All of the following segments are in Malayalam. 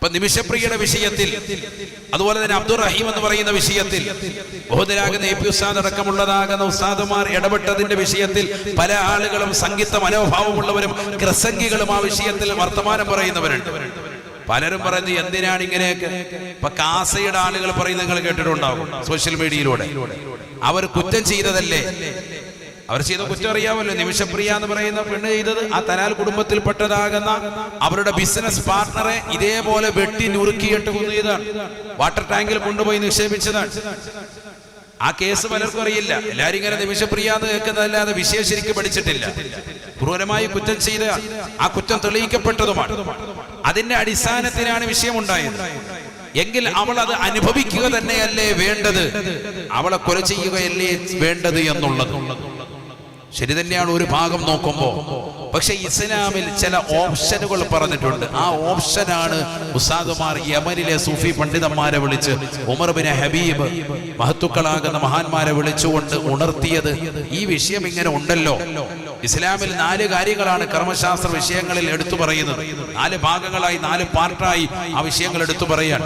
ഇപ്പൊ നിമിഷപ്രിയയുടെ വിഷയത്തിൽ, അതുപോലെ തന്നെ അബ്ദുറഹീം എന്ന് പറയുന്ന വിഷയത്തിൽ, ബഹുദരാകുന്ന എ പി ഉസ്താദ് അടക്കമുള്ളതാകുന്ന ഉസ്താദുമാർ ഇടപെട്ടതിന്റെ വിഷയത്തിൽ പല ആളുകളും സംഗീത മനോഭാവമുള്ളവരും പ്രസംഗികളും ആ വിഷയത്തിൽ വർത്തമാനം പറയുന്നവരുണ്ട്. പലരും പറയുന്നത് എന്തിനാണ് ഇങ്ങനെയൊക്കെ. ഇപ്പൊ കാസയുടെ ആളുകൾ പറയുന്നത് നിങ്ങൾ കേട്ടിട്ടുണ്ടാവും സോഷ്യൽ മീഡിയയിലൂടെ. അവർ കുറ്റം ചെയ്തതല്ലേ, അവർ ചെയ്ത കുറ്റം അറിയാമല്ലോ. നിമിഷപ്രിയ എന്ന് പറയുന്ന പെണ്ണ് ചെയ്തത് ആ തലാൽ കുടുംബത്തിൽപ്പെട്ടതാകുന്ന അവരുടെ ബിസിനസ് പാർട്ണറെ ഇതേപോലെ വെട്ടി നുറുക്കിയിട്ട് കൊന്നതാണ്, വാട്ടർ ടാങ്കിൽ കൊണ്ടുപോയി നിക്ഷേപിച്ചതാണ്. ആ കേസ് പലർക്കും അറിയില്ല. എല്ലാരും ഇങ്ങനെ നിമിഷപ്രിയ എന്ന് കേൾക്കുന്നതല്ലാതെ വിഷയം ശരിക്കും പഠിച്ചിട്ടില്ല. ക്രൂരമായി കുറ്റം ചെയ്ത ആ കുറ്റം തെളിയിക്കപ്പെട്ടതുമാണ്. അതിന്റെ അടിസ്ഥാനത്തിലാണ് വിഷയമുണ്ടായത്. എങ്കിൽ അവൾ അത് അനുഭവിക്കുക തന്നെയല്ലേ വേണ്ടത്, അവളെ കൊല ചെയ്യുകയല്ലേ വേണ്ടത് എന്നുള്ളത് ശരി തന്നെയാണ് ഒരു ഭാഗം നോക്കുമ്പോൾ. പക്ഷെ ഇസ്ലാമിൽ ചില ഓപ്ഷനുകൾ പറഞ്ഞിട്ടുണ്ട്. ആ ഓപ്ഷനാണ് ഉസ്താദുമാർ യമനിലെ സൂഫി പണ്ഡിതന്മാരെ വിളിച്ച് ഉമർ ബിൻ ഹബീബ് മഹത്തുക്കളാകുന്ന മഹാന്മാരെ വിളിച്ചുകൊണ്ട് ഉണർത്തിയത്. ഈ വിഷയം ഇങ്ങനെ ഉണ്ടല്ലോ. ഇസ്ലാമിൽ 4 കാര്യങ്ങളാണ് കർമ്മശാസ്ത്ര വിഷയങ്ങളിൽ എടുത്തു പറയുന്നത്. 4 ഭാഗങ്ങളായി 4 പാർട്ടായി ആ വിഷയങ്ങൾ എടുത്തു പറയാൻ.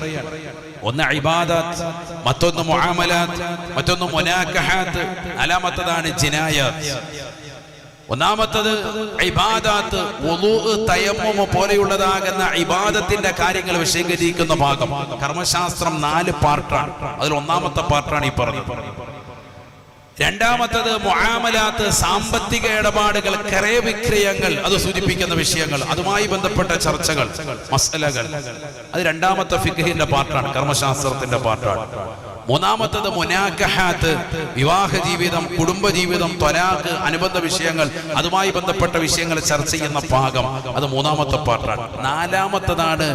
ഒന്ന് ഇബാദത്ത്, മറ്റൊന്ന് മുആമലാത്ത്, മറ്റൊന്ന് മുനാക്കഹാത്ത്, നാലാമത്തതാണ് ജിനായാത്ത്. ഒന്നാമത്തത് ഇബാദത്ത്, വുളൂ, തയമ്മും പോലെയുള്ളതാകുന്ന ഇബാദത്തിന്റെ കാര്യങ്ങൾ വിശദീകരിക്കുന്ന ഭാഗം. കർമ്മശാസ്ത്രം 4 പാർട്ടാണ്. അതിൽ ഒന്നാമത്തെ പാർട്ടാണ് ഈ പറഞ്ഞത്. രണ്ടാമത്തത് മുആമലാത്ത്, സാമ്പത്തിക ഇടപാടുകൾ, ക്രയവിക്രയങ്ങൾ, അത് സൂചിപ്പിക്കുന്ന വിഷയങ്ങൾ, അതുമായി ബന്ധപ്പെട്ട ചർച്ചകൾ, മസ്അലകൾ. അത് രണ്ടാമത്തെ ഫിഖ്ഹിന്റെ പാർട്ടാണ്, കർമ്മശാസ്ത്രത്തിന്റെ പാർട്ടാണ്. മൂന്നാമത്തത് മുനാക്കഹാത്ത്, വിവാഹ ജീവിതം, കുടുംബജീവിതം, ത്വലാഖ്, അനുബന്ധ വിഷയങ്ങൾ, അതുമായി ബന്ധപ്പെട്ട വിഷയങ്ങൾ ചർച്ച ചെയ്യുന്ന ഭാഗം. അത് മൂന്നാമത്തെ പാർട്ടാണ്. നാലാമത്തതാണ്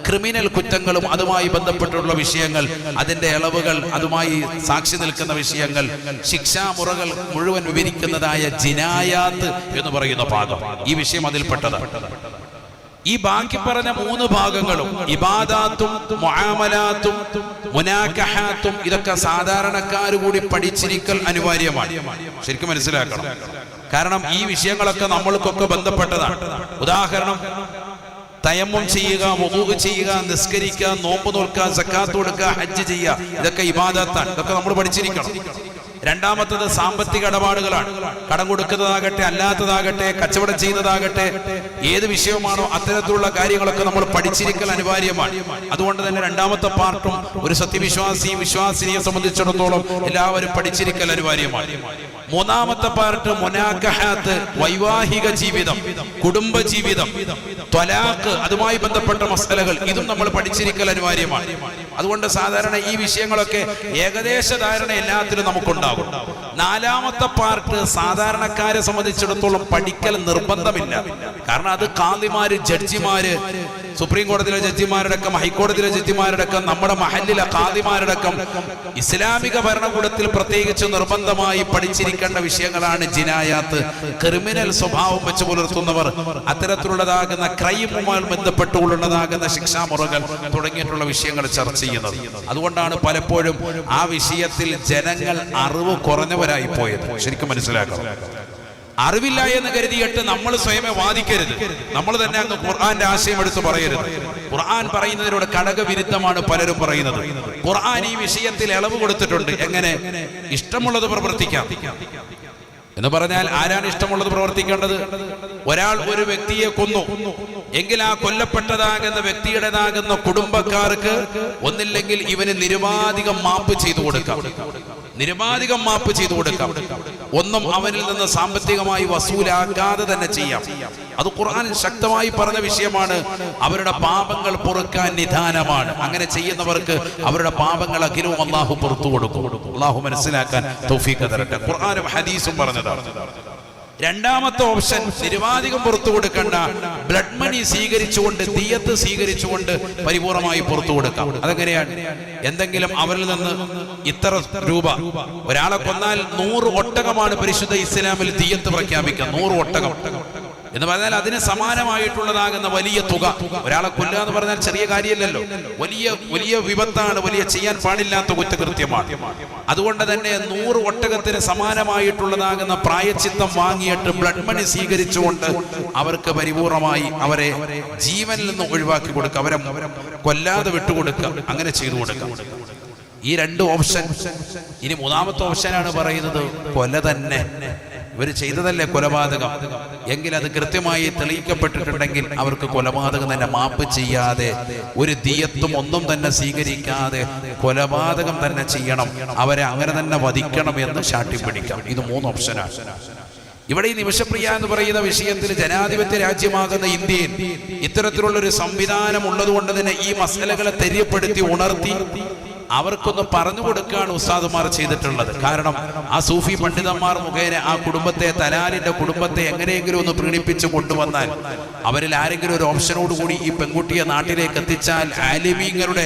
ക്രിമിനൽ കുറ്റങ്ങളും അതുമായി ബന്ധപ്പെട്ടുള്ള വിഷയങ്ങൾ, അതിന്റെ ഇളവുകൾ, അതുമായി സാക്ഷി നിൽക്കുന്ന വിഷയങ്ങൾ, ശിക്ഷാമുറകൾ മുഴുവൻ വിവരിക്കുന്നതായ ജിനായാത്ത് എന്ന് പറയുന്ന ഭാഗം. ഈ വിഷയം അതിൽപ്പെട്ടതാണ്. ഈ ബാക്കി പറഞ്ഞ 3 ഭാഗങ്ങളും ഇബാദാത്തും മുആമലാത്തും മുനാക്കഹാത്തും ഇതൊക്കെ സാധാരണക്കാർ കൂടി പഠിച്ചിരിക്കൽ അനിവാര്യമാണ്. ശരിക്കും മനസ്സിലാക്കണം. കാരണം ഈ വിഷയങ്ങളൊക്കെ നമ്മൾക്കൊക്കെ ബന്ധപ്പെട്ടതാണ്. ഉദാഹരണം, തയമ്മും ചെയ്യുക, വുളൂ ചെയ്യുക, നിസ്കരിക്കുക, നോമ്പ് നോൽക്കുക, സക്കാത്ത് കൊടുക്കുക, ഹജ്ജ് ചെയ്യുക, ഇതൊക്കെ ഇബാദത്താണ്. ഇതൊക്കെ നമ്മൾ പഠിച്ചിരിക്കണം. രണ്ടാമത്തത് സാമ്പത്തിക ഇടപാടുകളാണ്. കടം കൊടുക്കുന്നതാകട്ടെ, അല്ലാത്തതാകട്ടെ, കച്ചവടം ചെയ്യുന്നതാകട്ടെ, ഏത് വിഷയമാണോ അത്തരത്തിലുള്ള കാര്യങ്ങളൊക്കെ നമ്മൾ പഠിച്ചിരിക്കൽ അനിവാര്യമാണ്. അതുകൊണ്ട് തന്നെ രണ്ടാമത്തെ പാർട്ടും ഒരു സത്യവിശ്വാസിയും വിശ്വാസിനിയെ സംബന്ധിച്ചിടത്തോളം എല്ലാവരും പഠിച്ചിരിക്കൽ അനിവാര്യമാണ്. മൂന്നാമത്തെ പാർട്ട് മുനാക്കഹാത്ത്, വൈവാഹിക ജീവിതം, കുടുംബ ജീവിതം, ത്വലാഖ്, അതുമായി ബന്ധപ്പെട്ട മസലകൾ, ഇതും നമ്മൾ പഠിച്ചിരിക്കൽ അനിവാര്യമാണ്. അതുകൊണ്ട് സാധാരണ ഈ വിഷയങ്ങളൊക്കെ ഏകദേശ ധാരണ എല്ലാത്തിലും നമുക്കുണ്ടാകും. നാലാമത്തെ പാർട്ട് സാധാരണക്കാരെ സംബന്ധിച്ചിടത്തോളം പഠിക്കൽ നിർബന്ധമില്ല. കാരണം അത് ഖാദിമാര്, ജഡ്ജിമാര്, സുപ്രീം കോടതിയിലെ ജഡ്ജിമാരടക്കം, ഹൈക്കോടതിയിലെ ജഡ്ജിമാരടക്കം, നമ്മുടെ മഹല്ലിലെ ഖാദിമാരടക്കം ഇസ്ലാമിക ഭരണകൂടത്തിൽ പ്രത്യേകിച്ച് നിർബന്ധമായി പഠിച്ചിരിക്കേണ്ട വിഷയങ്ങളാണ് ജിനായാത്ത്. ക്രിമിനൽ സ്വഭാവം വെച്ച് പുലർത്തുന്നവർ, അത്തരത്തിലുള്ളതാകുന്ന ക്രൈമുമായി ബന്ധപ്പെട്ടുള്ളതാകുന്ന ശിക്ഷാമുറകൾ തുടങ്ങിയിട്ടുള്ള വിഷയങ്ങൾ ചർച്ച ചെയ്യുന്നത്. അതുകൊണ്ടാണ് പലപ്പോഴും ആ വിഷയത്തിൽ ജനങ്ങൾ അറിവ് കുറഞ്ഞവരായി പോയത്. ശരിക്കും മനസ്സിലാക്കണം. അറിവില്ല എന്ന് കരുതിയിട്ട് നമ്മൾ സ്വയമേ വാദിക്കരുത്. നമ്മൾ തന്നെ അങ്ങ് ഖുർആന്റെ ആശയം എടുത്ത് പറയരുത്. ഖുർആൻ പറയുന്നതിനോട് കടകവിരുദ്ധമാണ് പലരും പറയുന്നത്. ഖുർആൻ ഈ വിഷയത്തിൽ ഇളവ് കൊടുത്തിട്ടുണ്ട്. എങ്ങനെ? ഇഷ്ടമുള്ളത് പ്രവർത്തിക്കാം എന്ന് പറഞ്ഞാൽ ആരാണ് ഇഷ്ടമുള്ളത് പ്രവർത്തിക്കേണ്ടത്? ഒരാൾ ഒരു വ്യക്തിയെ കൊന്നു എങ്കിൽ ആ കൊല്ലപ്പെട്ടതാകുന്ന വ്യക്തിയുടേതാകുന്ന കുടുംബക്കാർക്ക് ഒന്നില്ലെങ്കിൽ ഇവന് നിരുപാധികം മാപ്പ് ചെയ്തു കൊടുക്കാം. നിരുപാധികം മാപ്പ് ചെയ്തു കൊടുക്കാം. ഒന്നും അവനിൽ നിന്ന് സാമ്പത്തികമായി വസൂലാക്കാതെ തന്നെ ചെയ്യാം. അത് ഖുർആൻ ശക്തമായി പറഞ്ഞ വിഷയമാണ്. അവരുടെ പാപങ്ങൾ പൊറുക്കാൻ നിദാനമാണ്. അങ്ങനെ ചെയ്യുന്നവർക്ക് അവരുടെ പാപങ്ങൾ അഖിലവും അല്ലാഹു പുറത്തു കൊടുക്കും. അല്ലാഹു മനസ്സിലാക്കാൻ തൗഫീഖ് തരട്ടെ. ഖുർആനും ഹദീസും പറഞ്ഞതാണ്. രണ്ടാമത്തെ ഓപ്ഷൻ, നിരുപാധികം പുറത്തു കൊടുക്കേണ്ട, ബ്ലഡ് മണി സ്വീകരിച്ചുകൊണ്ട്, ദിയത്ത് സ്വീകരിച്ചുകൊണ്ട് പരിപൂർണമായി പുറത്തു കൊടുക്കാം. അതെങ്ങനെയാണ്? എന്തെങ്കിലും അവരിൽ നിന്ന് ഇത്ര രൂപ, ഒരാളെ കൊന്നാൽ 100 ഒട്ടകമാണ് പരിശുദ്ധ ഇസ്ലാമിൽ ദിയത്ത് പ്രഖ്യാപിക്കുക. 100 ഒട്ടകം. എന്ന് പറഞ്ഞാൽ അതിന് സമാനമായിട്ടുള്ളതാകുന്ന വലിയ തുക. ഒരാളെ കൊല്ലുക എന്ന് പറഞ്ഞാൽ ചെറിയ കാര്യമല്ലല്ലോ, വലിയ വലിയ വിപത്താണ്, വലിയ ചെയ്യാൻ പാടില്ലാത്ത കുറ്റകൃത്യമാണ്. അതുകൊണ്ട് തന്നെ 100 ഒട്ടകത്തിന് സമാനമായിട്ടുള്ളതാകുന്ന പ്രായച്ചിത്തം വാങ്ങിയിട്ട് ബ്ലഡ് മണി സ്വീകരിച്ചുകൊണ്ട് അവർക്ക് പരിപൂർണമായി അവരെ ജീവനിൽ നിന്ന് ഒഴിവാക്കി കൊടുക്കുക, അവരെ കൊല്ലാതെ വിട്ടുകൊടുക്കുക, അങ്ങനെ ചെയ്തു കൊടുക്കുക. ഈ 2 ഓപ്ഷൻ. ഇനി 3ാമത്തെ ഓപ്ഷനാണ് പറയുന്നത് കൊല തന്നെ. ഇവർ ചെയ്തതല്ലേ കൊലപാതകം എങ്കിൽ അത് കൃത്യമായി തെളിയിക്കപ്പെട്ടിട്ടുണ്ടെങ്കിൽ അവർക്ക് കൊലപാതകം തന്നെ മാപ്പ് ചെയ്യാതെ ഒരു ദിയത്തും ഒന്നും തന്നെ സ്വീകരിക്കാതെ കൊലപാതകം തന്നെ ചെയ്യണം, അവരെ അങ്ങനെ തന്നെ വധിക്കണം എന്ന് ശാഠ്യപ്പിടിക്കാം. ഇത് 3 ഓപ്ഷനാണ്. ഇവിടെ ഈ നിമിഷപ്രിയ എന്ന് പറയുന്ന വിഷയത്തിൽ ജനാധിപത്യ രാജ്യമാകുന്ന ഇന്ത്യയിൽ ഇത്തരത്തിലുള്ളൊരു സംവിധാനം ഉള്ളതുകൊണ്ട് തന്നെ ഈ മസലകളെ തെര്യപ്പെടുത്തി ഉണർത്തി അവർക്കൊന്ന് പറഞ്ഞു കൊടുക്കുകയാണ് ഉസ്താദുമാർ ചെയ്തിട്ടുള്ളത്. കാരണം ആ സൂഫി പണ്ഡിതന്മാർ മുഖേന ആ കുടുംബത്തെ, തലാലിന്റെ കുടുംബത്തെ എങ്ങനെയെങ്കിലും ഒന്ന് പ്രീണിപ്പിച്ച് കൊണ്ടുവന്നാൽ, അവരിൽ ആരെങ്കിലും ഒരു ഓപ്ഷനോടുകൂടി ഈ പെൺകുട്ടിയെ നാട്ടിലേക്ക് എത്തിച്ചാൽ ആലിമീങ്ങളുടെ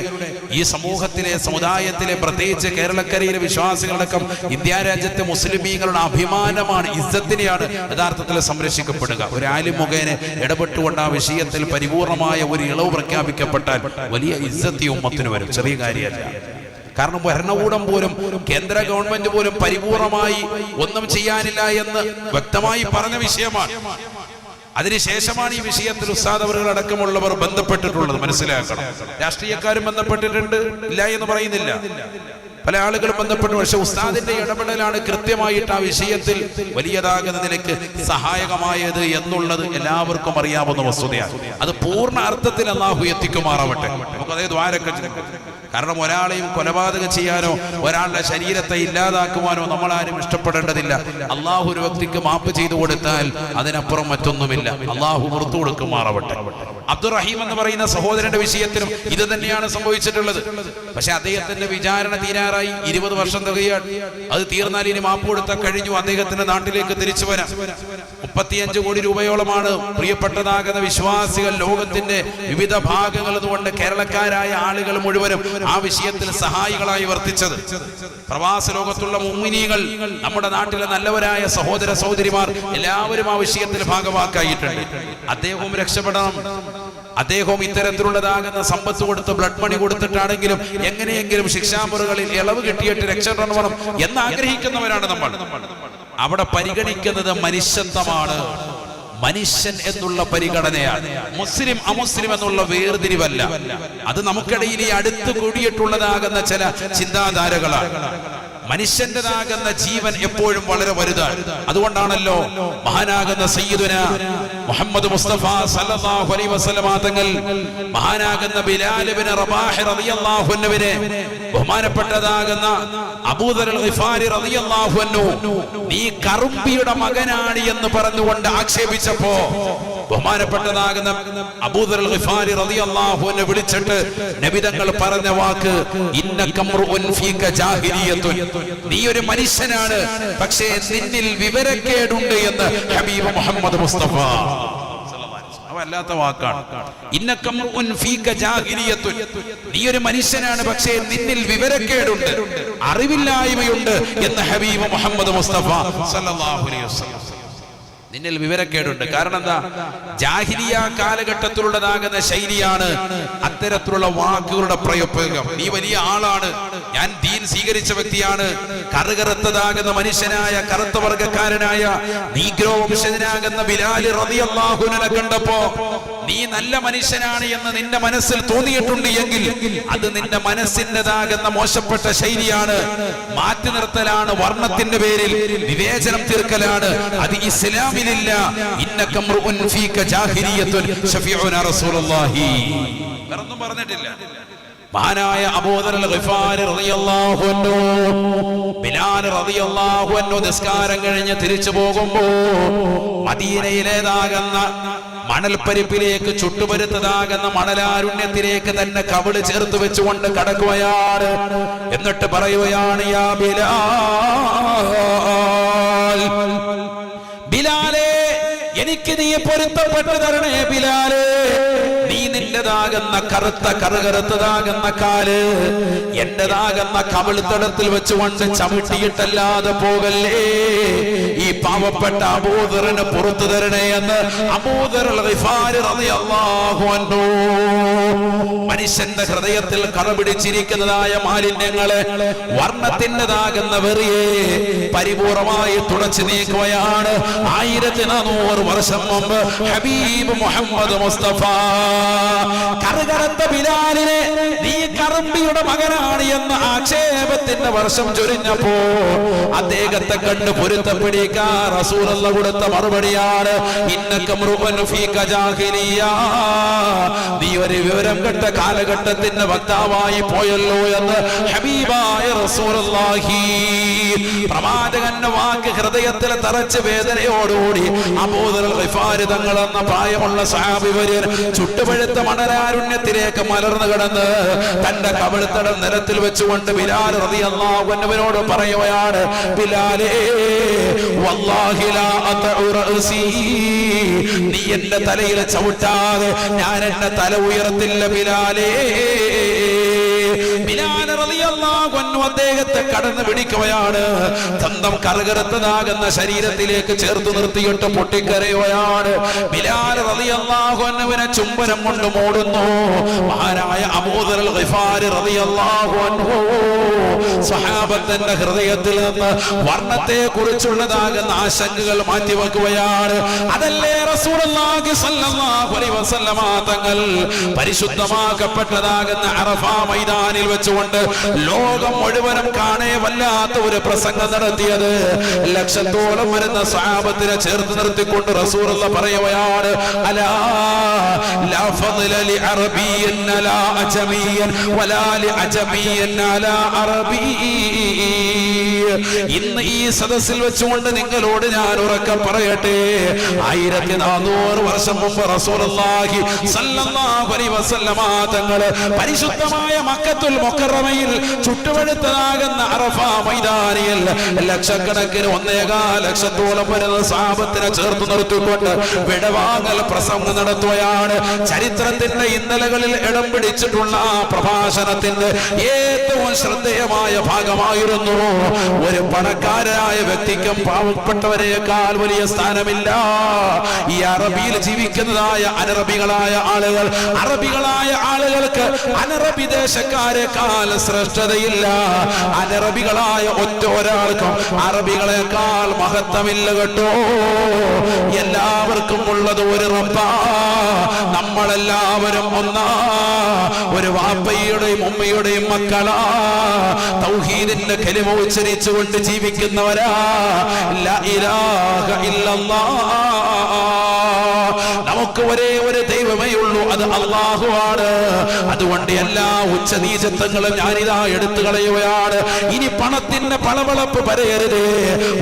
ഈ സമൂഹത്തിലെ, സമുദായത്തിലെ, പ്രത്യേകിച്ച് കേരളക്കരയിലെ വിശ്വാസികളടക്കം ഇന്ത്യ രാജ്യത്തെ മുസ്ലിമീങ്ങളുടെ അഭിമാനമാണ്, ഇസ്സത്തിനെയാണ് യഥാർത്ഥത്തിൽ സംരക്ഷിക്കപ്പെടുക. ഒരു ആലിം മുഖേന ഇടപെട്ടുകൊണ്ട് ആ വിഷയത്തിൽ പരിപൂർണമായ ഒരു ഇളവ് പ്രഖ്യാപിക്കപ്പെട്ടാൽ വലിയ ഇസ്സത്ത് ഈ ഉമ്മത്തിന് വരും. ചെറിയ കാര്യമല്ല. കാരണം ഭരണകൂടം പോലും, കേന്ദ്ര ഗവൺമെന്റ് പോലും പരിപൂർണമായി ഒന്നും ചെയ്യാനില്ല എന്ന് വ്യക്തമായി പറഞ്ഞ വിഷയമാണ്. അതിനുശേഷമാണ് ഈ വിഷയത്തിൽ ഉസ്താദ് അവറുകൾ അടക്കമുള്ളവർ ബന്ധപ്പെട്ടിട്ടുള്ളത്. മനസ്സിലാക്കണം. രാഷ്ട്രീയക്കാരും ബന്ധപ്പെട്ടിട്ടുണ്ട്, ഇല്ല എന്ന് പറയുന്നില്ല, പല ആളുകളും ബന്ധപ്പെട്ടു. പക്ഷെ ഉസ്താദിന്റെ ഇടപെടലാണ് കൃത്യമായിട്ട് ആ വിഷയത്തിൽ വലിയതാകുന്ന നിലയ്ക്ക് സഹായകമായത് എന്നുള്ളത് എല്ലാവർക്കും അറിയാവുന്ന വസ്തുതയാണ്. അത് പൂർണ്ണ അർത്ഥത്തിൽ അല്ലാഹു എത്തിക്കുമാറാവട്ടെ. നമുക്കതേ ദ്വാരൊക്കെ. കാരണം ഒരാളെയും കൊലപാതകം ചെയ്യാനോ ഒരാളുടെ ശരീരത്തെ ഇല്ലാതാക്കുവാനോ നമ്മളാരും ഇഷ്ടപ്പെടേണ്ടതില്ല. അള്ളാഹു ഒരു വ്യക്തിക്ക് മാപ്പ് ചെയ്തു കൊടുത്താൽ അതിനപ്പുറം മറ്റൊന്നുമില്ല. അള്ളാഹു പുറത്തു കൊടുക്കുമാറാവട്ടെ. അബ്ദുറഹീം എന്ന് പറയുന്ന സഹോദരന്റെ വിഷയത്തിലും ഇത് തന്നെയാണ് സംഭവിച്ചിട്ടുള്ളത്. പക്ഷെ അദ്ദേഹത്തിന്റെ വിചാരണ തീരാറായി, 20 വർഷം തികയാണ്. അത് തീർന്നാൽ ഇനി മാപ്പ് കൊടുത്താൽ കഴിഞ്ഞു, അദ്ദേഹത്തിന്റെ നാട്ടിലേക്ക് തിരിച്ചു വരാം. 35 കോടി രൂപയോളമാണ് പ്രിയപ്പെട്ടതാകുന്ന വിശ്വാസികൾ ലോകത്തിന്റെ വിവിധ ഭാഗങ്ങളിൽ നിന്നുകൊണ്ട് കേരളക്കാരായ ആളുകൾ മുഴുവനും ആ വിഷയത്തിൽ സഹായികളായി വർത്തിച്ചത്. പ്രവാസ ലോകത്തുള്ള മുഅ്മിനീങ്ങൾ, നമ്മുടെ നാട്ടിലെ നല്ലവരായ സഹോദര സഹോദരിമാർ എല്ലാവരും ആ വിഷയത്തിൽ ഭാഗവാക്കായിട്ടുണ്ട്. അദ്ദേഹവും രക്ഷപ്പെടണം. അദ്ദേഹം ഇത്തരത്തിലുള്ളതാകുന്ന സമ്പത്ത് കൊടുത്ത് ബ്ലഡ് മണി കൊടുത്തിട്ടാണെങ്കിലും എങ്ങനെയെങ്കിലും ശിക്ഷാമുറകളിൽ ഇളവ് കിട്ടിയിട്ട് രക്ഷപ്പെടണം എന്ന് ആഗ്രഹിക്കുന്നവരാണ് നമ്മൾ. അവിടെ പരിഗണിക്കുന്നത് മനുഷ്യത്വമാണ്, മനുഷ്യൻ എന്നുള്ള പരിഗണനയാണ്. മുസ്ലിം അമുസ്ലിം എന്നുള്ള വേർതിരിവല്ല. അത് നമുക്കിടയിൽ ഈ അടുത്ത് കൂടിയിട്ടുള്ളതാകുന്ന ചില ചിന്താധാരകളാണ്. മനുഷ്യന്റേതാകുന്ന ജീവൻ എപ്പോഴും വളരെ വലുതാണ്. അതുകൊണ്ടാണല്ലോ മഹാനാകുന്ന സയ്യിദുനാ മുഹമ്മദ് മുസ്തഫ സല്ലല്ലാഹു അലൈഹി വസല്ലമ തങ്ങൾ മഹാനാകുന്ന ബിലാൽ ഇബ്നു റബാഹ് റളിയല്ലാഹു അൻഹുവിനെ ബഹുമാനപ്പെട്ടതാകുന്ന അബൂദർ അൽ ഗിഫാരി റളിയല്ലാഹു അൻഹു നീ കറുമ്പിയുടെ മകനാണ് എന്ന് പറഞ്ഞുകൊണ്ട് ആക്ഷേപിച്ചപ്പോ ബഹുമാനപ്പെട്ടതാകുന്ന അബൂദർ അൽ ഗിഫാരി റളിയല്ലാഹു അൻഹു വിളിച്ചിട്ട് നബി തങ്ങൾ പറഞ്ഞ വാക്ക് ഇന്നക മർഉൻ ഫീക ജാഹിലിയത്തുൻ, നീ ഒരു മനുഷ്യനാണ് പക്ഷേ നിന്നിൽ വിവരക്കേടുണ്ട് എന്ന് ഹബീബ് മുഹമ്മദ് മുസ്തഫ. വല്ലാത്ത വാക്കാണ്. ഇന്നക മർഉൻ ഫീക ജാഹിലിയത്തുൻ, നീ ഒരു മനുഷ്യനാണ് പക്ഷേ നിന്നിൽ വിവരക്കേടുണ്ട്, അറിവില്ലായ്മയുണ്ട് എന്ന് ഹബീബ് മുഹമ്മദ് മുസ്തഫ സല്ലല്ലാഹു അലൈഹി വസല്ലം. നിന്നിൽ വിവരക്കേടുണ്ട്. കാരണം എന്താ? ജാഹിലിയ കാലഘട്ടത്തിലുള്ളതാകുന്ന ശൈലിയാണ് അത്തരത്തിലുള്ള വാക്കുകളുടെ പ്രയോഗം. നീ വലിയ ആളാണ്, ഞാൻ ദീൻ സ്വീകരിച്ച വ്യക്തിയാണ്, കറുകറുത്തതാകുന്ന മനുഷ്യനായ കറുത്ത വർഗക്കാരനായ നീഗ്രോ വംശജനാകുന്ന ബിലാൽ റളിയല്ലാഹു അൻഹു കണ്ടപ്പോ നീ നല്ല മനുഷ്യനാണ് എന്ന് നിന്റെ മനസ്സിൽ തോന്നിയിട്ടുണ്ട് എങ്കിൽ അത് നിന്റെ മനസ്സിൻ്റെതാകുന്ന മോശപ്പെട്ട ശൈലിയാണ്, മാറ്റി നിർത്തലാണ്, വർണ്ണത്തിന്റെ പേരിൽ വിവേചനം തീർക്കലാണ്. അത് ഇസ്ലാമിലില്ല. ഇന്നക മർഉൻ ഫീക ജാഹിലിയത്തുൻ ശഫീഉനാ റസൂലുള്ളാഹി വേറൊന്നും പറഞ്ഞിട്ടില്ല. മഹാനായ അബൂദർ അൽ ഗിഫാരി റളിയല്ലാഹു അൻഹു ബിലാൽ റളിയല്ലാഹു അൻഹു നിസ്കാരം കഴിഞ്ഞ് തിരിച്ചു പോകുമ്പോൾ മദീനയിലേതാകുന്ന മണൽപ്പരിപ്പിലേക്ക് ചുട്ടുപരുത്തതാകുന്ന മണലാരുണ്യത്തിലേക്ക് തന്നെ കവിള് ചേർത്ത് വെച്ചുകൊണ്ട് കടക്കുകയാണ്. എന്നിട്ട് പറയുകയാണ്, യാ ബിലാൽ, ബിലാലേ എനിക്ക് നീ പൊരുത്തപ്പെട്ടു തരണേ ബിലാലേ, നീ നിന്റേതാകുന്ന കറുത്ത കറുകറുത്തതാകുന്ന കാല് എന്റേതാകുന്ന കവിൾത്തടത്തിൽ വെച്ചുകൊണ്ട് ചവിട്ടിയിട്ടല്ലാതെ പോകല്ലേ. ഈ പാവപ്പെട്ട അബൂദറിന് പുറത്തു തരണേ എന്ന് അബൂദർ ഗിഫാരി റളിയല്ലാഹു അൻഹു മനുഷ്യന്റെ ഹൃദയത്തിൽ കടപിടിച്ചിരിക്കുന്നതായ മാലിന്യങ്ങളെ, വർണ്ണത്തിൻ്റെതാകുന്ന വെറിയെ പരിപൂർണമായി തുടച്ചു നീക്കുകയാണ്. 1400 വർഷം മുമ്പ് ഹബീബ് മുഹമ്മദ് മുസ്തഫ കറുകറുത്ത ബിലാലിനെ നീ കറമ്പിയുടെ മകനാണ് എന്ന ആക്ഷേപത്തിന്റെ വർഷം ചൊരിഞ്ഞപ്പോ അദ്ദേഹത്തെ കണ്ട് പൊരുത്തപ്പെടിക്കാൻ റസൂലുള്ളാഹി കൊടുത്ത മറുപടിയാണ് ഇന്നക മറുഅൻ ഫീക ജാഹിലിയ, നീ ഒരു വിവരം കെട്ട കാലഘട്ടത്തിന്റെ വക്താവായി പോയല്ലോ എന്ന് ഹബീബായ റസൂലുള്ളാഹി. പ്രവാചകന്റെ വാക്ക് ഹൃദയത്തിൽ തറച്ച് വേദനയോടുകൂടി അബൂദർ ഗിഫാരി തങ്ങൾ എന്ന പ്രായമുള്ള സഹാബി വര്യൻ ചുട്ടുപഴുത്ത മണലാരുണ്യത്തിലേക്ക് മലർന്നു കിടന്ന് തന്റെ കവിൾത്തടം നിലത്തിൽ വെച്ചുകൊണ്ട് ബിലാൽ റളിയല്ലാഹു അൻഹുവിനോട് പറയുകയാണ്, ബിലാലേ വല്ലാഹി ലാ അത്ഉ റഅസി, നീ എന്റെ തലയിൽ ചവിട്ടാതെ ഞാൻ എന്റെ തല ഉയർത്തില്ല ബിലാലേ. ബിലാൽ റളിയല്ലാഹു അൻഹു അദ്ദേഹത്തെ കടന്നു പിടിക്കുകയാണ്. തന്തം കറുകറുത്തതാകുന്ന ശരീരത്തിലേക്ക് ചേർത്ത് നിർത്തിയിട്ട് പൊട്ടിക്കരയുകയാണ്. ബിലാൽ റളിയല്ലാഹു അൻഹുവിനെ ചുംബനം കൊണ്ട് മൂടുന്നു. മഹാനായ അബൂദർ ഗിഫാരി റളിയല്ലാഹു അൻഹു സ്വഹാബത്തിന്റെ ഹൃദയത്തിൽ നിന്ന് വർണ്ണത്തെ കുറിച്ചുള്ളതാകുന്ന ആശങ്കകൾ മാറ്റിവെക്കുകയാണ്. അതല്ലേ റസൂലുള്ളാഹി സ്വല്ലല്ലാഹു അലൈഹി വസല്ലമ തങ്ങൾ പരിശുദ്ധമാക്കപ്പെട്ടതാകുന്ന അറഫ മൈതാനിൽ വെച്ചുകൊണ്ട് ലോകം മുഴുവനും കാണേ വല്ലാത്ത ഒരു പ്രസംഗം നടത്തിയത്. ലക്ഷത്തോളം വരുന്ന സ്വഹാബത്തിനെ ചേർത്ത് നിർത്തിക്കൊണ്ട് റസൂലുള്ളാഹി പറയുകയാണ്, അലാ ലാ ഫദ്ല ലി അറബിയ്യൻ അലാ അജമിയ്യൻ വലാ ലി അജമിയ്യൻ അലാ അറബി. ഇന്ന് ഈ സദസ്സിൽ വെച്ചുകൊണ്ട് നിങ്ങളോട് ഞാൻ ഉറക്കം പറയട്ടെ, 1400 വർഷം മുമ്പ് റസൂലുള്ളാഹി സ്വല്ലല്ലാഹു അലൈഹി വസല്ലമ തങ്ങൾ പരിശുദ്ധമായ മക്കത്തുൽ മുക്കറമയിൽ ചുട്ടുപഴുത്തതാകുന്ന അറഫ മൈതാനിയിൽ ലക്ഷക്കണക്കിന് 1.25 ലക്ഷത്തോളം വരുന്ന സ്വഹാബത്തിനെ ചേർത്ത് നിർത്തിക്കൊണ്ട് വിടവാങ്ങൽ പ്രസംഗം നടത്തുകയാണ്. ചരിത്രത്തിന്റെ ഇന്നലകളിൽ ഇടം പിടിച്ചിട്ടുള്ള ആ പ്രഭാഷണത്തിന്റെ ഏറ്റവും ശ്രദ്ധേയമായ ഭാഗമായിരുന്നു. ഒരു പണക്കാരായ വ്യക്തിക്കും പാവപ്പെട്ടവരെക്കാൾ വലിയ സ്ഥാനമില്ല. ഈ അറബിയിൽ ജീവിക്കുന്നതായ അനറബികളായ ആളുകൾ, അറബികളായ ആളുകൾക്ക് അനറബി ദേശക്കാരെക്കാൾ ശ്രേഷ്ഠതയില്ല. അനറബികളായ ഒറ്റ ഒരാൾക്കും അറബികളെക്കാൾ മഹത്വമില്ല കേട്ടോ. എല്ലാവർക്കും ഉള്ളത് ഒരു റബ്ബാ, നമ്മളെല്ലാവരും ഒന്നാ, ഒരു വാപ്പയുടെയും ഉമ്മയുടെയും മക്കളാ, തൗഹീദിന്റെ കലിമ ഉച്ചരിച്ചുകൊണ്ട് ജീവിക്കുന്നവരാ. ലാ ഇലാഹ ഇല്ലല്ലാഹ്, നമുക്ക് ഒരേ ഒരു ദൈവമേ ഉള്ളൂ, അത് അല്ലാഹുവാണ്. അതുകൊണ്ട് എല്ലാ ഉച്ചനീചത്വങ്ങളും ഞാനിതാ എടുത്തു കളയുകയാണ്. ഇനി പണത്തിന്റെ പളവളപ്പ് പറയരുത്,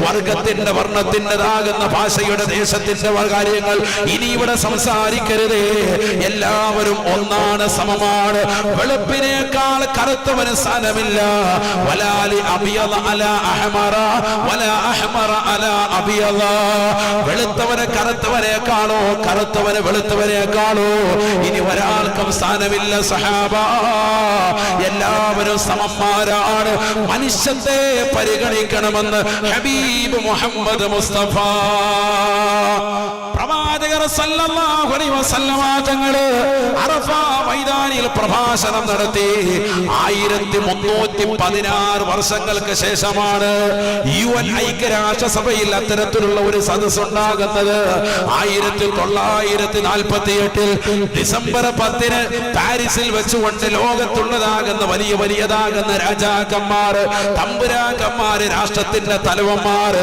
വർഗത്തിന്റെ വർണ്ണത്തിൻ്റെതാകുന്ന ഭാഷയുടെ ദേശത്തിന്റെ കാര്യങ്ങൾ ഇനി ഇവിടെ സംസാരിക്കരുത്. എല്ലാവരും ഒന്നാണ്, സമമാണ്. വെളുപ്പിനേക്കാൾ കറുത്തവന് സ്ഥാനമില്ല. വലാലി അബിയദ അലാ അഹ്മറ വലാ അഹ്മറ അലാ അബിയദ, വെളുത്തവന് കറുത്തവനേക്കാളോ കറുത്തവന് വെളുത്തവനേക്കാളോ ഇനി ഒരാൾക്കും സ്ഥാനമില്ല സഹാബ. എല്ലാവരും സമന്മാരാണ്. മനുഷ്യത്തെ പരിഗണിക്കണമെന്ന് ഹബീബ് മുഹമ്മദ് മുസ്തഫ പ്രവാചകർ സല്ലല്ലാഹു അലൈഹി വസല്ലമ തങ്ങൾ അറഫ മൈതാനിൽ പ്രഭാഷണം നടത്തി. 1316 വർഷങ്ങൾക്ക് ശേഷമാണ് UN ഐക്യരാഷ്ട്രസഭയിൽ അത്തരത്തിലുള്ള ഒരു സദസ്സ് ഉണ്ടാകുന്നത്. 1948 ഡിസംബർ 10 പാരീസിൽ വെച്ചുകൊണ്ട് ലോകത്തുള്ളതാകുന്ന വലിയ വലിയതാകുന്ന രാജാക്കന്മാർ, തമ്പുരാക്കന്മാര്, രാഷ്ട്രത്തിന്റെ തലവന്മാർ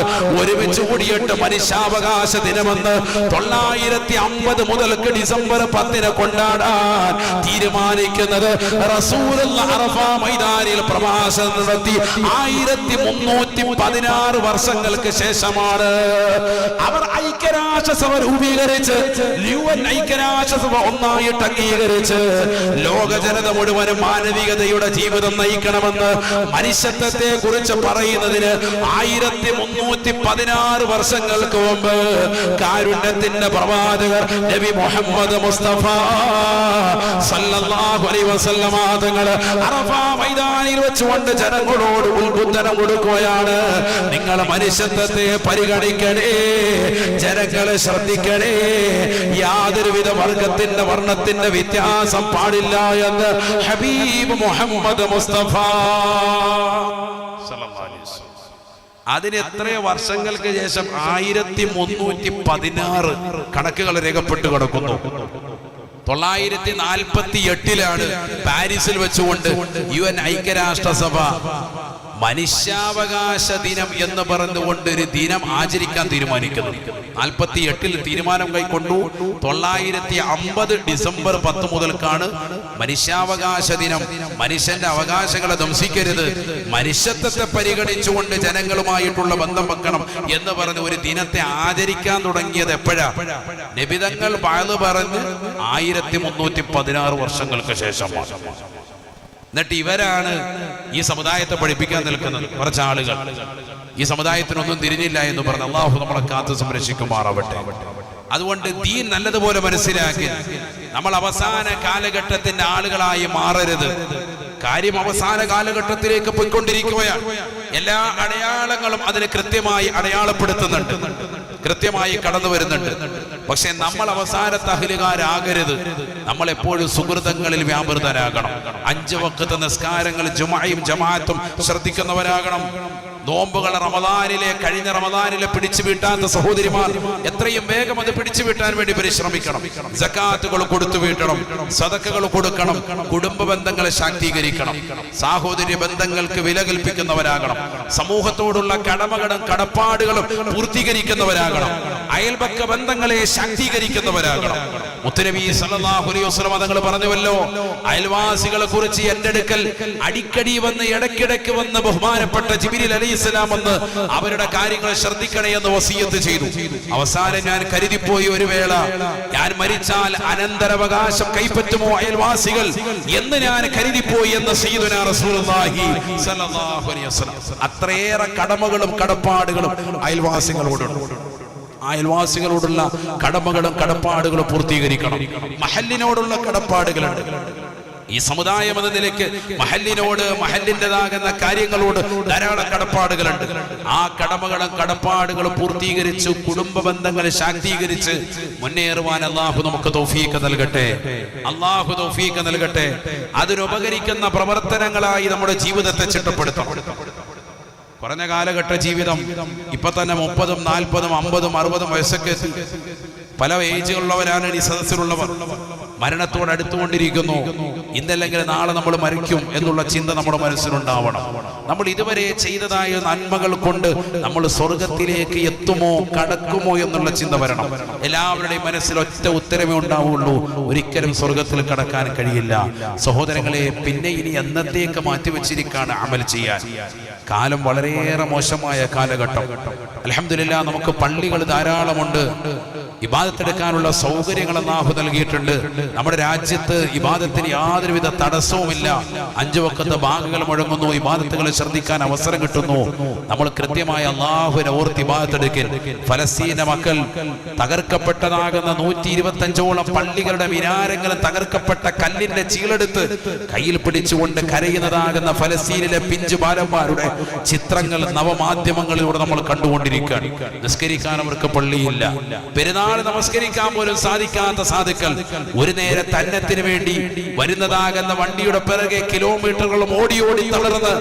ഒരുമിച്ച് കൂടിയിട്ട് മനുഷ്യാവകാശ ദിനമെന്ന് 950 മുതൽക്ക് ഡിസംബർ 10 കൊണ്ടാടാൻ തീരുമാനിക്കുന്നത്. റസൂലുള്ളാഹി അറഫ മൈതാനിൽ പ്രഭാഷണം നടത്തി 1316 വർഷങ്ങൾക്ക് ശേഷമാണ്. അവർ ഐക്യരാഷ്ട്രസഭ രൂപീകരിച്ച്, UN ഐക്യരാഷ്ട്രസഭ ഒന്നായിട്ട് അംഗീകരിച്ച് ലോക ജനത മുഴുവനും മാനവികതയുടെ ജീവിതം നയിക്കണമെന്ന് മനുഷ്യത്വത്തെ കുറിച്ച് പറയുന്നതിന് 1316 വർഷങ്ങൾക്ക് മുമ്പ് കാരുണ്യത്തെ കാലത്തിന്റെ പ്രവാചകർ നബി മുഹമ്മദ് മുസ്തഫ സല്ലല്ലാഹു അലൈഹി വസല്ലമ തങ്ങൾ അറഫ മൈതാനിൽ വെച്ചുകൊണ്ട് ജനങ്ങളോട് ഉത്ബോധനം കൊടുക്കുകയാണ്. നിങ്ങൾ മനുഷ്യത്വത്തെ പരിഗണിക്കണേ, ജനങ്ങളെ ശ്രദ്ധിക്കണേ, യാതൊരുവിധ വർഗത്തിന്റെ വർണ്ണത്തിന്റെ വ്യത്യാസം പാടില്ല എന്ന് ഹബീബ് മുഹമ്മദ് മുസ്തഫ സല്ലല്ലാഹു അലൈഹി വസല്ലം. അതിന് എത്രയോ വർഷങ്ങൾക്ക് ശേഷം 1316 കണക്കുകൾ രേഖപ്പെട്ട് കിടക്കുന്നു. 948 പാരീസിൽ വെച്ചുകൊണ്ട് UN ഐക്യരാഷ്ട്രസഭ മനുഷ്യാവകാശ ദിനം എന്ന് പറഞ്ഞുകൊണ്ട് ഒരു ദിനം ആചരിക്കാൻ തീരുമാനിക്കുന്നു. 48 തീരുമാനം കൈക്കൊണ്ടു. 950 ഡിസംബർ 10 മുതൽക്കാണ് മനുഷ്യാവകാശ ദിനം. മനുഷ്യന്റെ അവകാശങ്ങളെ ധ്വംസിക്കരുത്, മനുഷ്യത്വത്തെ പരിഗണിച്ചുകൊണ്ട് ജനങ്ങളുമായിട്ടുള്ള ബന്ധം വെക്കണം എന്ന് പറഞ്ഞ് ഒരു ദിനത്തെ ആചരിക്കാൻ തുടങ്ങിയത് എപ്പോഴാ? നബിതങ്ങൾ വാഴ്ന്നു പറഞ്ഞ് 1316 വർഷങ്ങൾക്ക് ശേഷമാണ്. എന്നിട്ട് ഇവരാണ് ഈ സമുദായത്തെ പഠിപ്പിക്കാൻ നിൽക്കുന്നത്. കുറച്ച് ആളുകൾ ഈ സമുദായത്തിനൊന്നും തിരിഞ്ഞില്ല എന്ന് പറഞ്ഞ് അള്ളാഹു നമ്മളെ കാത്തു സംരക്ഷിക്കുമാറാവട്ടെ. അതുകൊണ്ട് ദീൻ നല്ലതുപോലെ മനസ്സിലാക്കി നമ്മൾ അവസാന കാലഘട്ടത്തിന്റെ ആളുകളായി മാറരുത്. കാര്യം അവസാന കാലഘട്ടത്തിലേക്ക് പോയിക്കൊണ്ടിരിക്കുകയാണ്. എല്ലാ അടയാളങ്ങളും അതിനെ കൃത്യമായി അടയാളപ്പെടുത്തുന്നുണ്ട്, കൃത്യമായി കടന്നു വരുന്നുണ്ട്. പക്ഷെ നമ്മൾ അവസാനത്തെ അഹ്ലുകാരാകരുത്. നമ്മൾ എപ്പോഴും സുഹൃതങ്ങളിൽ വ്യാപൃതരാകണം. 5 വഖ്ത് നിസ്കാരങ്ങൾ ജുമഅയും ജമാഅത്തും ശ്രദ്ധിക്കുന്നവരാകണം. നോമ്പുകൾ കഴിഞ്ഞ റമദാനിലെ പിടിച്ചു വീട്ടാത്ത സഹോദരിമാർ എത്രയും വേഗം അത് പിടിച്ചു വീട്ടാൻ വേണ്ടി പരിശ്രമിക്കണം. സകാത്തുകൾ കൊടുത്തു വീട്ടണം, സദഖകൾ കൊടുക്കണം, കുടുംബ ബന്ധങ്ങളെ ശാക്തീകരിക്കണം, സാഹോദര്യ ബന്ധങ്ങൾക്ക് വില കൽപ്പിക്കുന്നവരാകണം, സമൂഹത്തോടുള്ള കടമകളും കടപ്പാടുകളും പൂർത്തീകരിക്കുന്നവരാകണം, അയൽപക്ക ബന്ധങ്ങളെ ശാക്തീകരിക്കുന്നവരാകണം. മുത്തുനബി സല്ലല്ലാഹു അലൈഹി വസല്ലം തങ്ങൾ പറഞ്ഞുവല്ലോ, അയൽവാസികളെ കുറിച്ച് എന്റെ അടുക്കൽ അടിക്കടി വന്ന് ഇടയ്ക്കിടയ്ക്ക് വന്ന് ബഹുമാനപ്പെട്ട ജിബ്രീൽ അലൈഹിസ്സലാം വന്ന് അവരുടെ കാര്യങ്ങൾ ശ്രദ്ധിക്കണേ എന്ന് വസിയത്ത് ചെയ്തു. അവസാനം ഞാൻ കരുതിപ്പോയി, ഒരു വേള ഞാൻ മരിച്ചാൽ അനന്തരാവകാശം കൈപ്പറ്റുമോ അയൽവാസികൾ എന്ന് ഞാൻ കരുതിപ്പോയി എന്ന് സയ്യിദുനാ റസൂലുള്ളാഹി സല്ലല്ലാഹു അലൈഹി വസല്ലം. അത്രയേറെ കടമകളും കടപ്പാടുകളും അയൽവാസികളോടുണ്ട്. അയൽവാസികളോടുള്ള കടമകളും കടപ്പാടുകളും പൂർത്തീകരിക്കണം. മഹല്ലിനോടുള്ള കടപ്പാടുകളുണ്ട്. ഈ സമുദായം എന്ന നിലയ്ക്ക് മഹല്ലിനോട്, മഹല്ലിൻ്റെതാകുന്ന കാര്യങ്ങളോട് ധാരാളം കടപ്പാടുകളുണ്ട്. ആ കടമകളും കടപ്പാടുകളും പൂർത്തീകരിച്ച് കുടുംബ ബന്ധങ്ങളെ ശാക്തീകരിച്ച് മുന്നേറുവാൻ അള്ളാഹു നമുക്ക് തൗഫീഖ് നൽകട്ടെ. അള്ളാഹു തൗഫീഖ് നൽകട്ടെ. അതിനുപകരിക്കുന്ന പ്രവർത്തനങ്ങളായി നമ്മുടെ ജീവിതത്തെ ചിട്ടപ്പെടുത്തണം. കുറഞ്ഞ കാലഘട്ട ജീവിതം ഇപ്പൊ തന്നെ 30, 40, 50, 60 വയസ്സൊക്കെ പല ഏജുകളുള്ളവരാണ് ഈ സദസ്സിലുള്ളവർ. മരണത്തോട് അടുത്തുകൊണ്ടിരിക്കുന്നു. ഇന്നല്ലെങ്കിൽ നാളെ നമ്മൾ മരിക്കും എന്നുള്ള ചിന്ത നമ്മുടെ മനസ്സിലുണ്ടാവണം. നമ്മൾ ഇതുവരെ ചെയ്തതായ നന്മകൾ കൊണ്ട് നമ്മൾ സ്വർഗത്തിലേക്ക് എത്തുമോ കടക്കുമോ എന്നുള്ള ചിന്ത വരണം. എല്ലാവരുടെയും മനസ്സിൽ ഒറ്റ ഉത്തരമേ ഉണ്ടാവുള്ളൂ, ഒരിക്കലും സ്വർഗത്തിൽ കടക്കാൻ കഴിയില്ല. സഹോദരങ്ങളെ, പിന്നെ ഇനി എന്നത്തേക്ക് മാറ്റിവെച്ചിരിക്കുകയാണ് അമൽ ചെയ്യാൻ. കാലം വളരെയേറെ മോശമായ കാലഘട്ടം. അൽഹംദുലില്ലാഹ് നമുക്ക് പള്ളികൾ ധാരാളമുണ്ട്. ഇബാദത്തെടുക്കാനുള്ള സൗകര്യങ്ങൾ അല്ലാഹു നൽകിയിട്ടുണ്ട്. നമ്മുടെ രാജ്യത്ത് ഇബാദത്തിന് യാതൊരുവിധ തടസ്സവുമില്ല. 5 വഖ്ത് ബാങ്കുകൾ മുഴങ്ങുന്നു, ഇബാദത്തുകൾ ശ്രദ്ധിക്കാൻ അവസരം കിട്ടുന്നു. നമ്മൾ കൃത്യമായി അല്ലാഹുവിനെ ഓർത്ത് ഇബാദത്തെടുക്കൽ. ഫലസ്തീന മക്കൾ തകർക്കപ്പെട്ടതാകുന്ന 125ഓളം പള്ളികളുടെ മിനാരങ്ങളും തകർക്കപ്പെട്ട കല്ലിന്റെ ചീളെടുത്ത് കയ്യിൽ പിടിച്ചുകൊണ്ട് കരയുന്നതാകുന്ന ഫലസ്തീനിലെ പിഞ്ചു ബാലന്മാരുടെ ചിത്രങ്ങൾ നവമാധ്യമങ്ങളിലൂടെ നമ്മൾ കണ്ടുകൊണ്ടിരിക്കുകയാണ്. നിസ്കരിക്കാൻ അവർക്ക് പള്ളിയില്ല. പെരുന്നാൾ നമസ്കരിക്കാൻ പോലും സാധിക്കാത്ത സാധുക്കൾ ഒരു നേരത്തെ അന്നത്തിന് വേണ്ടി വരുന്നതാകുന്ന വണ്ടിയുടെ പിറകെ കിലോമീറ്ററുകളും ഓടി ഓടി തളർന്ന്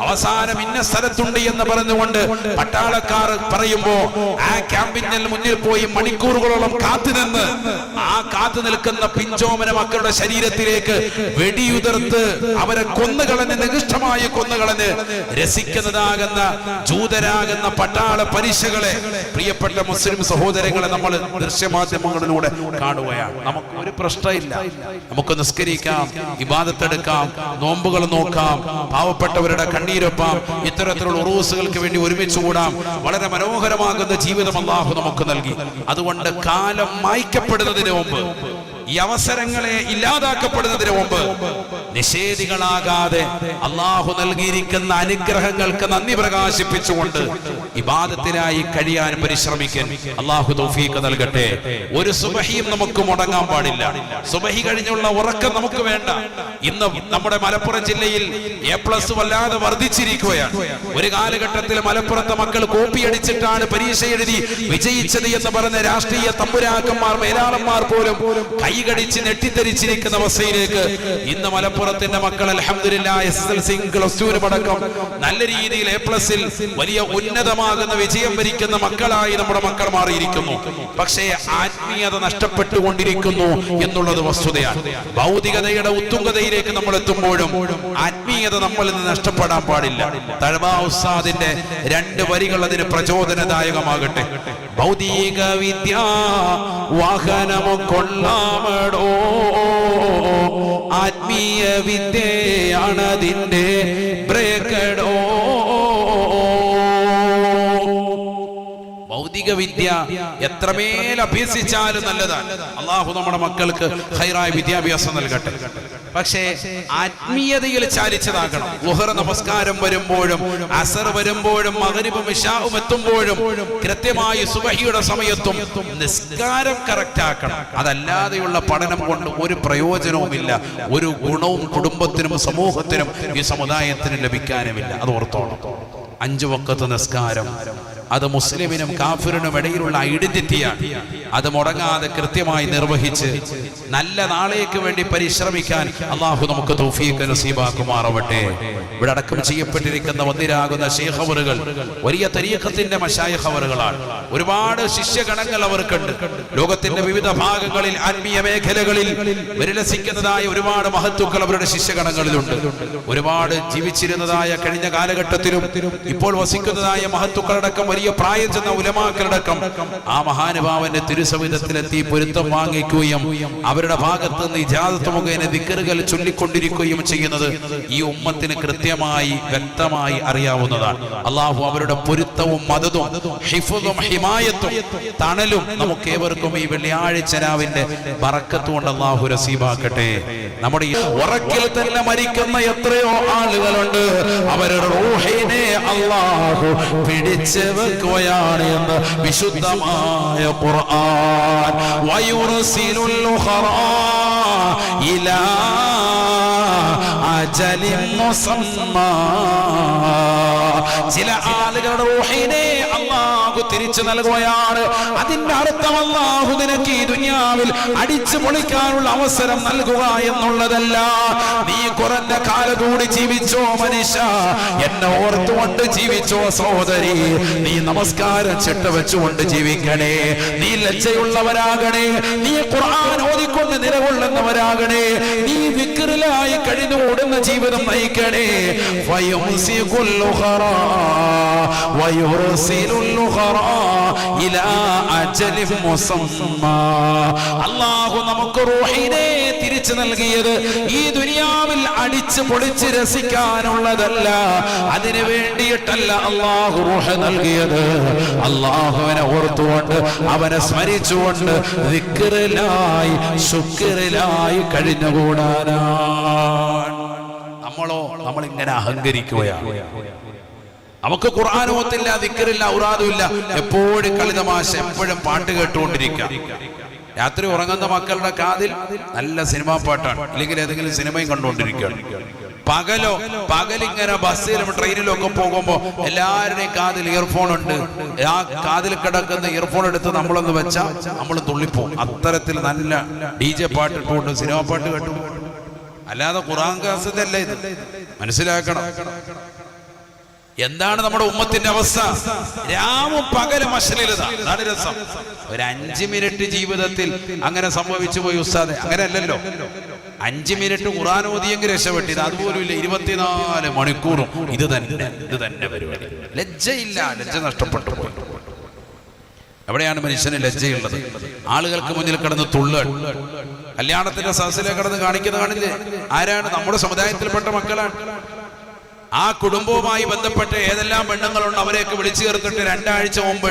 അവസാനം ഇന്ന സ്ഥലത്തുണ്ട് എന്ന് പറഞ്ഞുകൊണ്ട് പട്ടാളക്കാർ പറയുമ്പോ ആ ക്യാമ്പിന്റെ മുന്നിൽ പോയി മണിക്കൂറുകളോളം കാത്തുനിന്ന് ആ കാത്തു നിൽക്കുന്ന പിഞ്ചോമന മക്കളുടെ ശരീരത്തിലേക്ക് വെടിയുതിർത്ത് അവരെ കൊന്നുകളഞ്ഞ്, നികൃഷ്ടമായി കൊന്നുകളഞ്ഞ് രസിക്കുന്നതാകുന്ന ജൂതരാകുന്ന പട്ടാള പരീക്ഷകളെ പ്രിയപ്പെട്ട മുസ്ലിം സഹോദരങ്ങളെ നമ്മൾ ദൃശ്യമാധ്യമങ്ങളിലൂടെ കാണുകയാണ്. നമുക്ക് ഒരു പ്രശ്നമില്ല. നമുക്ക് നിസ്കരിക്കാം, ഇബാദത്തെടുക്കാം, നോമ്പുകൾ നോക്കാം, പാവപ്പെട്ടവരുടെ കണ്ണീരൊപ്പാം, ഇത്തരത്തിലുള്ള ഉറൂസുകൾക്ക് വേണ്ടി ഒരുമിച്ച് കൂടാം. വളരെ മനോഹരമാകുന്ന ജീവിതം അല്ലാഹു നമുക്ക് നൽകി. അതുകൊണ്ട് കാലം മായ്ക്കപ്പെടുന്നതിന് മുമ്പ്, ഈ അവസരങ്ങളെ ഇല്ലാതാക്കപ്പെടുന്നതിന് മുമ്പ് നിഷേധികളാകാതെ അള്ളാഹു നൽകിയിരിക്കുന്ന അനുഗ്രഹങ്ങൾക്ക് നന്ദി പ്രകാശിപ്പിച്ചുകൊണ്ട് ഇബാദത്തിനായി കഴിയാൻ പരിശ്രമിക്കാൻ അള്ളാഹു തൗഫീഖ് നൽകട്ടെ. ഒരു സുബഹിയും നമുക്ക് മുടങ്ങാൻ പാടില്ല. സുബഹി കഴിഞ്ഞുള്ള ഉറക്കം നമുക്ക് വേണ്ട. ഇന്ന് നമ്മുടെ മലപ്പുറം ജില്ലയിൽ A+ വല്ലാതെ വർദ്ധിച്ചിരിക്കുകയാണ്. ഒരു കാലഘട്ടത്തിൽ മലപ്പുറത്തെ മക്കൾ കോപ്പി അടിച്ചിട്ടാണ് പരീക്ഷ എഴുതി വിജയിച്ചത് എന്ന് പറഞ്ഞ രാഷ്ട്രീയ തമ്പുരാക്കന്മാർ മേലാളന്മാർ പോലും കൈകടിച്ച് നെട്ടിത്തരിച്ചിരിക്കുന്ന അവസ്ഥയിലേക്ക് ഇന്ന് മലപ്പുറത്തിന്റെ മക്കൾ അൽഹംദുലില്ലാഹ് SSLC +2 അടക്കം നല്ല രീതിയിൽ A+ൽ വലിയ ഉന്നതമാകുന്ന വിജയം വരിക്കുന്ന മക്കളായി നമ്മുടെ മക്കൾ മാറിയിരിക്കുന്നു. പക്ഷേ ആത്മീയത നഷ്ടപ്പെട്ടുകൊണ്ടിരിക്കുന്നു എന്നുള്ളത് വസ്തുതയാണ്. ഭൗതികതയുടെ ഉത്തുംഗതയിലേക്ക് നമ്മൾ എത്തുമ്പോഴും ആത്മീയത നമ്മളിൽ നിന്ന് നഷ്ടപ്പെടാൻ പാടില്ല. തഴവ ഉസ്താദിന്റെ 2 വരികൾ അതിന് പ്രചോദനദായകമാകട്ടെ. ഭൗതിക വിദ്യ വാഹനം കൊള്ളാമടോ, ആത്മീയ വിദ്യയാണതിന്റെ ബ്രേക്കടോ. ഭൗതിക വിദ്യ എത്രമേൽ അഭ്യസിച്ചാലും നല്ലതാണ്. അള്ളാഹു നമ്മുടെ മക്കൾക്ക് ഖൈറായ വിദ്യാഭ്യാസം നൽകട്ടെ. പക്ഷേ ആത്മീയതയിൽ ചാലിച്ചതാകണം. ളുഹർ നമസ്കാരം വരുമ്പോഴും അസർ വരുമ്പോഴും മഗ്രിബും ഇശാഉം എത്തുമ്പോഴും കൃത്യമായി സുബഹിയുടെ സമയത്തും നിസ്കാരം കറക്റ്റ് ആക്കണം. അതല്ലാതെയുള്ള പഠനം കൊണ്ട് ഒരു പ്രയോജനവുമില്ല. ഒരു ഗുണവും കുടുംബത്തിനും സമൂഹത്തിനും ഈ സമുദായത്തിനും ലഭിക്കാനുമില്ല. അത് ഓർത്തോണം. 5 വഖത്ത് നിസ്കാരം അത് മുസ്ലിമിനും കാഫിറിനും ഇടയിലുള്ള ഐഡന്റിറ്റിയാണ്. അത് മുടങ്ങാതെ കൃത്യമായി നിർവഹിച്ച് നല്ല നാളേക്ക് വേണ്ടി പരിശ്രമിക്കാൻ അള്ളാഹു നമുക്ക് തൗഫീഖ് നസീബാക്കുമാറാവട്ടെ. ഇവിടെ അടക്കം ചെയ്യപ്പെട്ടിരിക്കുന്ന വന്നിരാകുന്ന ശൈഖ് അവറുകൾ വലിയ തരീഖത്തിന്റെ മശായിഖ് അവറുകളാണ്. ഒരുപാട് ശിഷ്യഗണങ്ങൾ അവർക്കുണ്ട്. ലോകത്തിന്റെ വിവിധ ഭാഗങ്ങളിൽ ആത്മീയ മേഖലകളിൽ വിരലസിക്കുന്നതായ ഒരുപാട് മഹത്തുക്കൾ അവരുടെ ശിഷ്യഗണങ്ങളിലുണ്ട്. ഒരുപാട് ജീവിച്ചിരുന്നതായ കഴിഞ്ഞ കാലഘട്ടത്തിലും ഇപ്പോൾ വസിക്കുന്നതായ മഹത്തുക്കളടക്കം വലിയ പ്രായം ചെന്ന ഉലമാക്കളടക്കം ആ മഹാനുഭാവന്റെ തിരുസവിധത്തിലെത്തി പൊരുത്തം വാങ്ങിക്കുകയും അവരുടെ ഭാഗത്ത് നിന്ന് ഇജാസത്ത് മുഖേന ദിക്റുകൾ ചൊല്ലിക്കൊണ്ടിരിക്കുകയും ചെയ്യുന്നത് ഈ ഉമ്മത്തിന് കൃത്യമായി വ്യക്തമായി അറിയാവുന്നതാണ്. അള്ളാഹു അവരുടെ പൊരുത്തവും മദതും ഹിഫ്ളും ഹിമായത്തും തണലും നമുക്ക് ഏവർക്കും ഈ വെള്ളിയാഴ്ച രാവിന്റെ ബറക്കത്ത് കൊണ്ട് അള്ളാഹു നസീബാക്കട്ടെ. നമ്മുടെ ഈ ഉറക്കിൽ തന്നെ മരിക്കുന്ന എത്രയോ ആളുകളുണ്ട്. അവരുടെ റൂഹിനെ അള്ളാഹു പിടിച്ച് വെക്കുകയാണ് എന്ന് വിശുദ്ധമായ ഖുർആൻ. വയുർസിലുൽ ഉഖറാ ഇലാ അജലിൻ മുസമ്മാ. ചില ആളുകളുടെ റൂഹിനെ അല്ലാഹു തിരിച്ചു നൽകുകയാണ്. അതിന്റെ അർത്ഥം അല്ലാഹു നിനക്ക് ഈ ദുനിയാവിൽ അടിച്ചു പൊളിക്കാനുള്ള അവസരം നൽകുക എന്നുള്ളതല്ല. നീ കുറഞ്ഞ കാലത്തൂടി ജീവിച്ചോ മനുഷ്യ, എന്നെ ഓർത്തുകൊണ്ട് ജീവിച്ചോ സഹോദരി. നീ നമസ്കാരം ചിട്ട വെച്ചുകൊണ്ട് ജീവിക്കണേ. നീ ലജ്ജയുള്ളവരാകണേ. നീ ഖുർആൻ ഓതിക്കൊണ്ട് നിലകൊള്ളുന്നവരാകണേ. നീ വിക്റിലായി കഴിഞ്ഞു ഓടുന്ന ജീവിതം നയിക്കണേ. ഫയുംസികുൽ ഉഖറാ വയുർസിലുൽ ഉഖറാ ഇലാ അജലിൻ മുസമ്മാ. അല്ലാഹു നമുക്ക് റൂഹിനെ തിരിച്ചു നൽകിയത് ഈ ദുനിയാവിൽ അടിച്ചു പൊളിച്ച് രസിക്കാനുള്ളതല്ല. അതിനു വേണ്ടിയിട്ടല്ല അല്ലാഹു റൂഹ് നൽകിയത്. അല്ലാഹുവിനെ ഓർത്തുകൊണ്ട് അവനെ സ്മരിച്ചുകൊണ്ട് ദിക്റിലായി ശുക്റിലായി കഴിഞ്ഞുകൂടാനാണ്. നമ്മളിങ്ങനെ അഹങ്കരിക്കുകയാണ്. നമുക്ക് ഖുർആൻ ഓത്തില്ല, ദിക്റില്ല, ഔറാദുമില്ല, എപ്പോഴും കളിതമാശ, എപ്പോഴും പാട്ട് കേട്ടുകൊണ്ടിരിക്കുക. രാത്രി ഉറങ്ങുന്ന മക്കളുടെ കാതിൽ നല്ല സിനിമാ പാട്ടാണ്, അല്ലെങ്കിൽ ഏതെങ്കിലും സിനിമയും കണ്ടുകൊണ്ടിരിക്കുകയാണ്. പകലിങ്ങനെ ബസ്സിലും ട്രെയിനിലും ഒക്കെ പോകുമ്പോൾ എല്ലാവരുടെയും കാതിൽ ഇയർഫോൺ ഉണ്ട്. ആ കാതിൽ കിടക്കുന്ന ഇയർഫോൺ എടുത്ത് നമ്മളൊന്ന് വെച്ചാൽ നമ്മൾ തുള്ളിപ്പോവും. അത്തരത്തിൽ നല്ല DJ പാട്ട് ഇട്ടുകൊണ്ട് സിനിമാ പാട്ട് കേട്ടു. അല്ലാതെ ഖുർആൻ കാസറ്റല്ല ഇത്. മനസ്സിലാക്കണം. എന്താണ് നമ്മുടെ ഉമ്മത്തിന്റെ അവസ്ഥ? രാവും പകലും അശ്ലീലത. അതാണ് രസം. ഒരു 5 മിനിറ്റ് ജീവിതത്തിൽ അങ്ങനെ സംഭവിച്ചു പോയി ഉസ്താദെ. അങ്ങനെയല്ലല്ലോ. 5 മിനിറ്റ് ഖുർആൻ ഓതിയെങ്കിൽ രക്ഷപ്പെട്ടിത്. അതുപോലും ഇല്ല. 24 മണിക്കൂറും ഇത് തന്നെ പരിപാടി. ലജ്ജയില്ല. ലജ്ജ നഷ്ടപ്പെട്ടു പോയി. എവിടെയാണ് മനുഷ്യന് ലജ്ജയുള്ളത്? ആളുകൾക്ക് മുന്നിൽ കിടന്ന് തുള്ളൽ. കല്യാണത്തിന്റെ സദസ്സിലേക്ക് കിടന്ന് കാണിക്കുന്നത് കാണില്ലേ? ആരാണ്? നമ്മുടെ സമുദായത്തിൽപ്പെട്ട മക്കളാണ്. ആ കുടുംബവുമായി ബന്ധപ്പെട്ട് ഏതെല്ലാം പെണ്ണുങ്ങളുണ്ട് അവരെയൊക്കെ വിളിച്ചു ചേർത്തിട്ട് 2 ആഴ്ച മുമ്പ്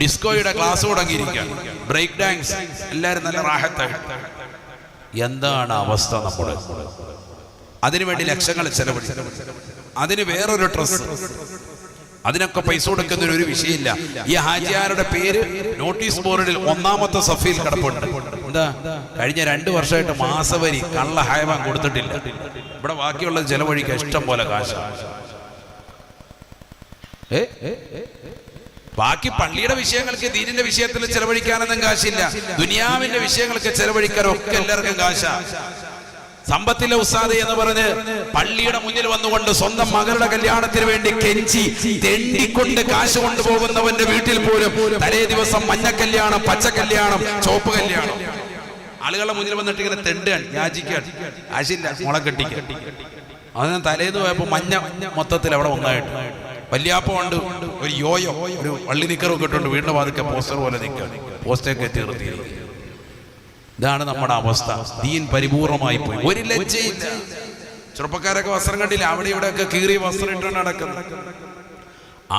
ഡിസ്കോയുടെ ക്ലാസ് തുടങ്ങിയിരിക്കുകയാണ്. Break dance. എല്ലാവരും നല്ല റാഹത്തായി. എന്താണ് അവസ്ഥ? നമ്മുടെ അതിനുവേണ്ടി ലക്ഷങ്ങൾ ചെലവഴിച്ചു, അതിന് വേറൊരു ഡ്രസ്, അതിനൊക്കെ പൈസ കൊടുക്കുന്നതിന് ഒരു വിഷയമില്ല. ഈ ഹാജിയാരുടെ പേര് നോട്ടീസ് ബോർഡിൽ 1ാമത്തെ സഫയിൽ കിടപ്പുണ്ട്. എന്താ, കഴിഞ്ഞ 2 വർഷമായിട്ട് മാസവരി കള്ള ഹയവാൻ കൊടുത്തിട്ടില്ല. ഇവിടെ ബാക്കിയുള്ളത് ചെലവഴിക്കാൻ ഇഷ്ടം പോലെ കാശ. ബാക്കി പള്ളിയുടെ വിഷയങ്ങൾക്ക്, ദീനിന്റെ വിഷയത്തിൽ ചെലവഴിക്കാനൊന്നും കാശില്ല. ദുനിയാവിന്റെ വിഷയങ്ങൾക്ക് ചെലവഴിക്കാനൊക്കെ എല്ലാവർക്കും കാശ. സമ്പത്തിലെ ഉസ്താദ് എന്ന് പറഞ്ഞ് പള്ളിയുടെ മുന്നിൽ വന്നുകൊണ്ട് സ്വന്തം മകളുടെ കല്യാണത്തിന് വേണ്ടി കെഞ്ചി തെണ്ടിക്കൊണ്ട് കാശ് കൊണ്ടുപോകുന്നവന്റെ വീട്ടിൽ പോലും തലേ ദിവസം മഞ്ഞ കല്യാണം, പച്ച കല്യാണം, ചുവപ്പ് കല്യാണം. ആളുകളുടെ മുന്നിൽ വന്നിട്ട് ഇങ്ങനെ തെണ്ടാൻ, യാചിക്കാൻ, ആശില്ല മുള കെട്ടിക്കാൻ. അതിന് തലേന്ന് പോയപ്പോ മഞ്ഞ മൊത്തത്തിൽ അവിടെ ഒന്നായിട്ട് വല്യാപ്പം ഉണ്ട്, ഒരു യോയോ, ഒരു വള്ളി നിക്കറൊക്കെ ഇട്ടുണ്ട്, വീടിന്റെ വാതിക്കെ പോസ്റ്റർ പോലെ നിൽക്കാൻ, പോസ്റ്റൊക്കെ എത്തി നിർത്തിയിരിക്കും. ഇതാണ് നമ്മുടെ അവസ്ഥ. ദീൻ പരിപൂർണമായി പോയി, ഒരു ലജ്ജയില്ല. ചെറുപ്പക്കാരൊക്കെ വസ്ത്രം കണ്ടില്ല, അവിടെ ഇവിടെയൊക്കെ കീറിയ വസ്ത്രം ഇട്ടാണ് നടക്കുന്നത്.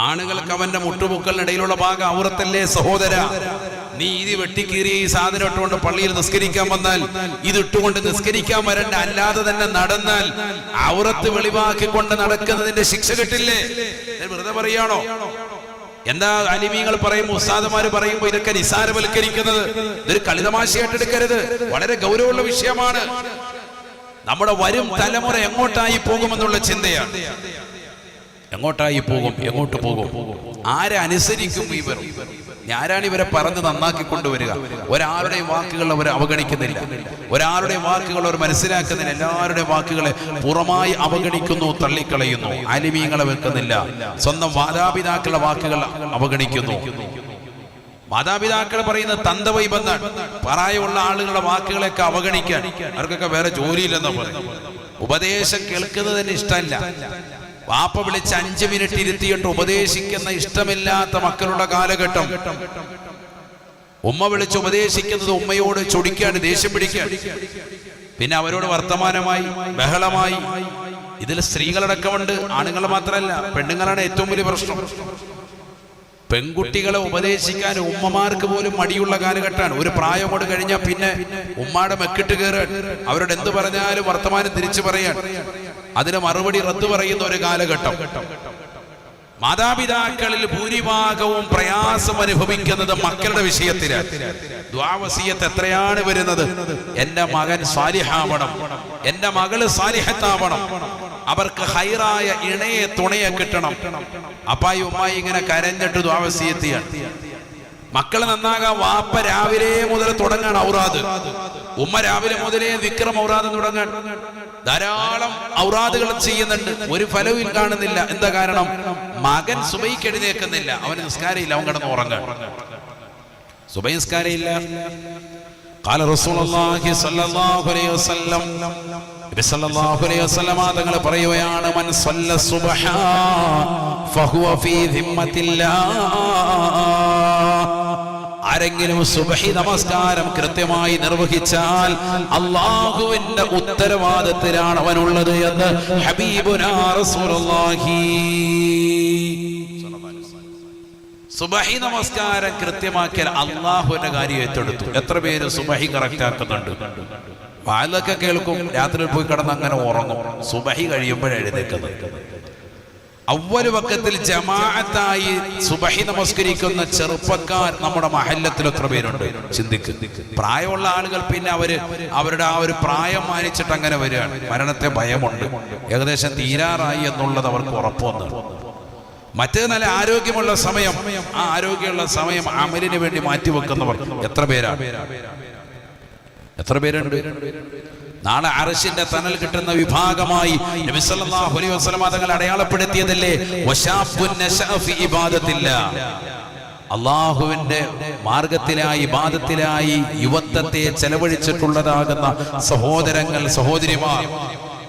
ആണുങ്ങൾക്ക് അവന്റെ മുട്ടുപൊക്കലിനിടയിലുള്ള ഭാഗം ഔറത്തല്ലേ സഹോദര. നീ ഇത് വെട്ടിക്കീറിയ ഈ സാധനം ഇട്ടുകൊണ്ട് പള്ളിയിൽ നിസ്കരിക്കാൻ വന്നാൽ, ഇതിട്ടുകൊണ്ട് നിസ്കരിക്കാൻ വരണ്ട, അല്ലാതെ തന്നെ നടന്നാൽ ഔറത്ത് വെളിവാക്കിക്കൊണ്ട് നടക്കുന്നതിന്റെ ശിക്ഷ കിട്ടില്ലേ? വെറുതെ പറയാണോ? എന്താ അലിമീങ്ങൾ പറയുമ്പോൾ, ഉസ്താദുമാര് പറയുമ്പോൾ ഇതൊക്കെ നിസാരവൽക്കരിക്കുന്നത്? ഇതൊരു കളിതമാശയായിട്ട് എടുക്കരുത്, വളരെ ഗൗരവമുള്ള വിഷയമാണ്. നമ്മുടെ വരും തലമുറ എങ്ങോട്ടായി പോകുമെന്നുള്ള ചിന്തയാണ്. എങ്ങോട്ടായി പോകും, എങ്ങോട്ട് പോകും, ആരെ അനുസരിക്കും ഇവർ? ആരാണ് ഇവരെ പറഞ്ഞ് നന്നാക്കി കൊണ്ടുവരിക? ഒരാളുടെയും വാക്കുകൾ അവർ അവഗണിക്കുന്നില്ല, ഒരാളുടെയും വാക്കുകൾ അവർ മനസ്സിലാക്കുന്നില്ല. എല്ലാവരുടെയും വാക്കുകളെ പുറമായി അവഗണിക്കുന്നു, തള്ളിക്കളയുന്നു. ആലിമീങ്ങളെ വെക്കുന്നില്ല. സ്വന്തം മാതാപിതാക്കളുടെ വാക്കുകൾ അവഗണിക്കുന്നു. മാതാപിതാക്കൾ പറയുന്ന തന്തവൈബന്ധാണ്. പ്രായമുള്ള ആളുകളുടെ വാക്കുകളൊക്കെ അവഗണിക്കാൻ. അവർക്കൊക്കെ വേറെ ജോലിയില്ലെന്ന് പറയും. ഉപദേശം കേൾക്കുന്നതിന് ഇഷ്ടമല്ല. വാപ്പ വിളിച്ച് 5 മിനിറ്റ് ഇരുത്തിയിട്ട് ഉപദേശിക്കുന്ന ഇഷ്ടമില്ലാത്ത മക്കളുടെ കാലഘട്ടം. ഉമ്മ വിളിച്ച് ഉപദേശിക്കുന്നത് ഉമ്മയോട് ചൊടിക്കാണ്, ദേഷ്യം പിടിക്കാൻ. പിന്നെ അവരോട് വർത്തമാനമായി, ബഹളമായി. ഇതിൽ സ്ത്രീകളടക്കമുണ്ട്, ആണുങ്ങൾ മാത്രമല്ല, പെണ്ണുങ്ങളാണ് ഏറ്റവും വലിയ പ്രശ്നം. പെൺകുട്ടികളെ ഉപദേശിക്കാൻ ഉമ്മമാർക്ക് പോലും മടിയുള്ള കാലഘട്ടമാണ്. ഒരു പ്രായം കൊണ്ട് കഴിഞ്ഞാൽ പിന്നെ ഉമ്മാടെ മെക്കിട്ട് കയറാൻ, അവരോട് എന്ത് പറഞ്ഞാലും വർത്തമാനം തിരിച്ചു പറയാൻ, അതിന് മറുപടി റദ്ദു പറയുന്ന ഒരു കാലഘട്ടം. മാതാപിതാക്കളിൽ ഭൂരിഭാഗവും പ്രയാസം അനുഭവിക്കുന്നത് മക്കളുടെ വിഷയത്തിലാണ്. ദുആ വസിയത്ത് എത്രയാണ് വരുന്നത്? എന്റെ മകൻ സാലിഹാവണം, എന്റെ മകള് സാലിഹത്താവണം, അവർക്ക് ഹൈറായ ഇണയെ തുണയെ കിട്ടണം. അപ്പായി ഉമ്മായി ഇങ്ങനെ കരഞ്ഞിട്ട് ദുആ വസിയത്ത് ചെയ്യാൻ. മക്കൾ നന്നാകാൻ വാപ്പ രാവിലെ മുതൽ തുടങ്ങാൻ ഔറാദ്, ഉമ്മ രാവിലെ മുതലേ വിക്രം ഔറാദ് തുടങ്ങാൻ. ധാരാളം ഔറാദുകൾ ചെയ്യുന്നുണ്ട്, ഒരു ഫലവും കാണുന്നില്ല. എന്താ കാരണം? മകൻ സുബഹിക്ക് എഴുന്നേൽക്കുന്നില്ല, അവന് നിസ്കാരമില്ല, അവൻ കിടന്ന് ഉറങ്ങാൻ. സുബഹി നിസ്കാരമില്ല. ഖാല റസൂലുള്ളാഹി സ്വല്ലല്ലാഹു അലൈഹി വസല്ലം, നബി സല്ലല്ലാഹു അലൈഹി വസല്ലം തങ്ങൾ പറയുകയാണ്, മൻ സല്ല സുബ്ഹ ഫഹുവ ഫീ ദിമ്മത്തില്ലാഹ്. ആരെങ്കിലും സുബ്ഹി നമസ്കാരം കൃത്യമായി നിർവഹിച്ചാൽ അല്ലാഹുവിന്റെ ഉത്തരവാദിത്തത്തിലാണ് അവനുള്ളത് എന്ന് ഹബീബുനാ റസൂലുള്ളാഹി. സുബ്ഹി നമസ്കാരം കൃത്യമാക്കിയാൽ അല്ലാഹുവിന്റെ കാര്യം ഏറ്റെടുത്തു. എത്ര പേര് സുബ്ഹി കറക്റ്റ് ആക്കുന്നുണ്ട്? വാലൊക്കെ കേൾക്കും, രാത്രി പോയി കിടന്ന് അങ്ങനെ ഉറങ്ങും, സുബ്ഹി കഴിയുമ്പോഴേ എഴുന്നേൽക്കുന്നത്. അവ്വല് വഖത്തിൽ ജമാഅത്തായി സുബ്ഹി നമസ്കരിക്കുന്ന ചെറുപ്പക്കാർ നമ്മുടെ മഹല്ലത്തിൽ എത്ര പേരുണ്ട്? ചിന്തിക്ക്. പ്രായമുള്ള ആളുകൾ പിന്നെ അവരുടെ ആ ഒരു പ്രായം മാനിച്ചിട്ട് അങ്ങനെ വരികയാണ്. മരണത്തെ ഭയമുണ്ട്, ഏകദേശം തീരാറായി എന്നുള്ളത് അവർക്ക് ഉറപ്പുവന്നു. മറ്റേ നല്ല ആരോഗ്യമുള്ള സമയം, ആ ആരോഗ്യമുള്ള സമയം അമലിന് വേണ്ടി മാറ്റിവെക്കുന്നവർ എത്ര പേരാണ്? എത്ര പേരുണ്ട്? നാളെ അർശിന്റെ തണൽ കിട്ടുന്ന വിഭാഗമായി നബി സല്ലല്ലാഹു അലൈഹി വസല്ലം തങ്ങൾ അടയാളപ്പെടുത്തിയതല്ലേ വശാബുൻ നശഅ ഫി ഇബാദത്തില്ലാഹ്. അല്ലാഹുവിന്റെ മാർഗത്തിലായി, ഇബാദത്തിലായി യുവത്വത്തെ ചെലവഴിച്ചിട്ടുള്ളതാകുന്ന സഹോദരങ്ങൾ, സഹോദരിമാർ,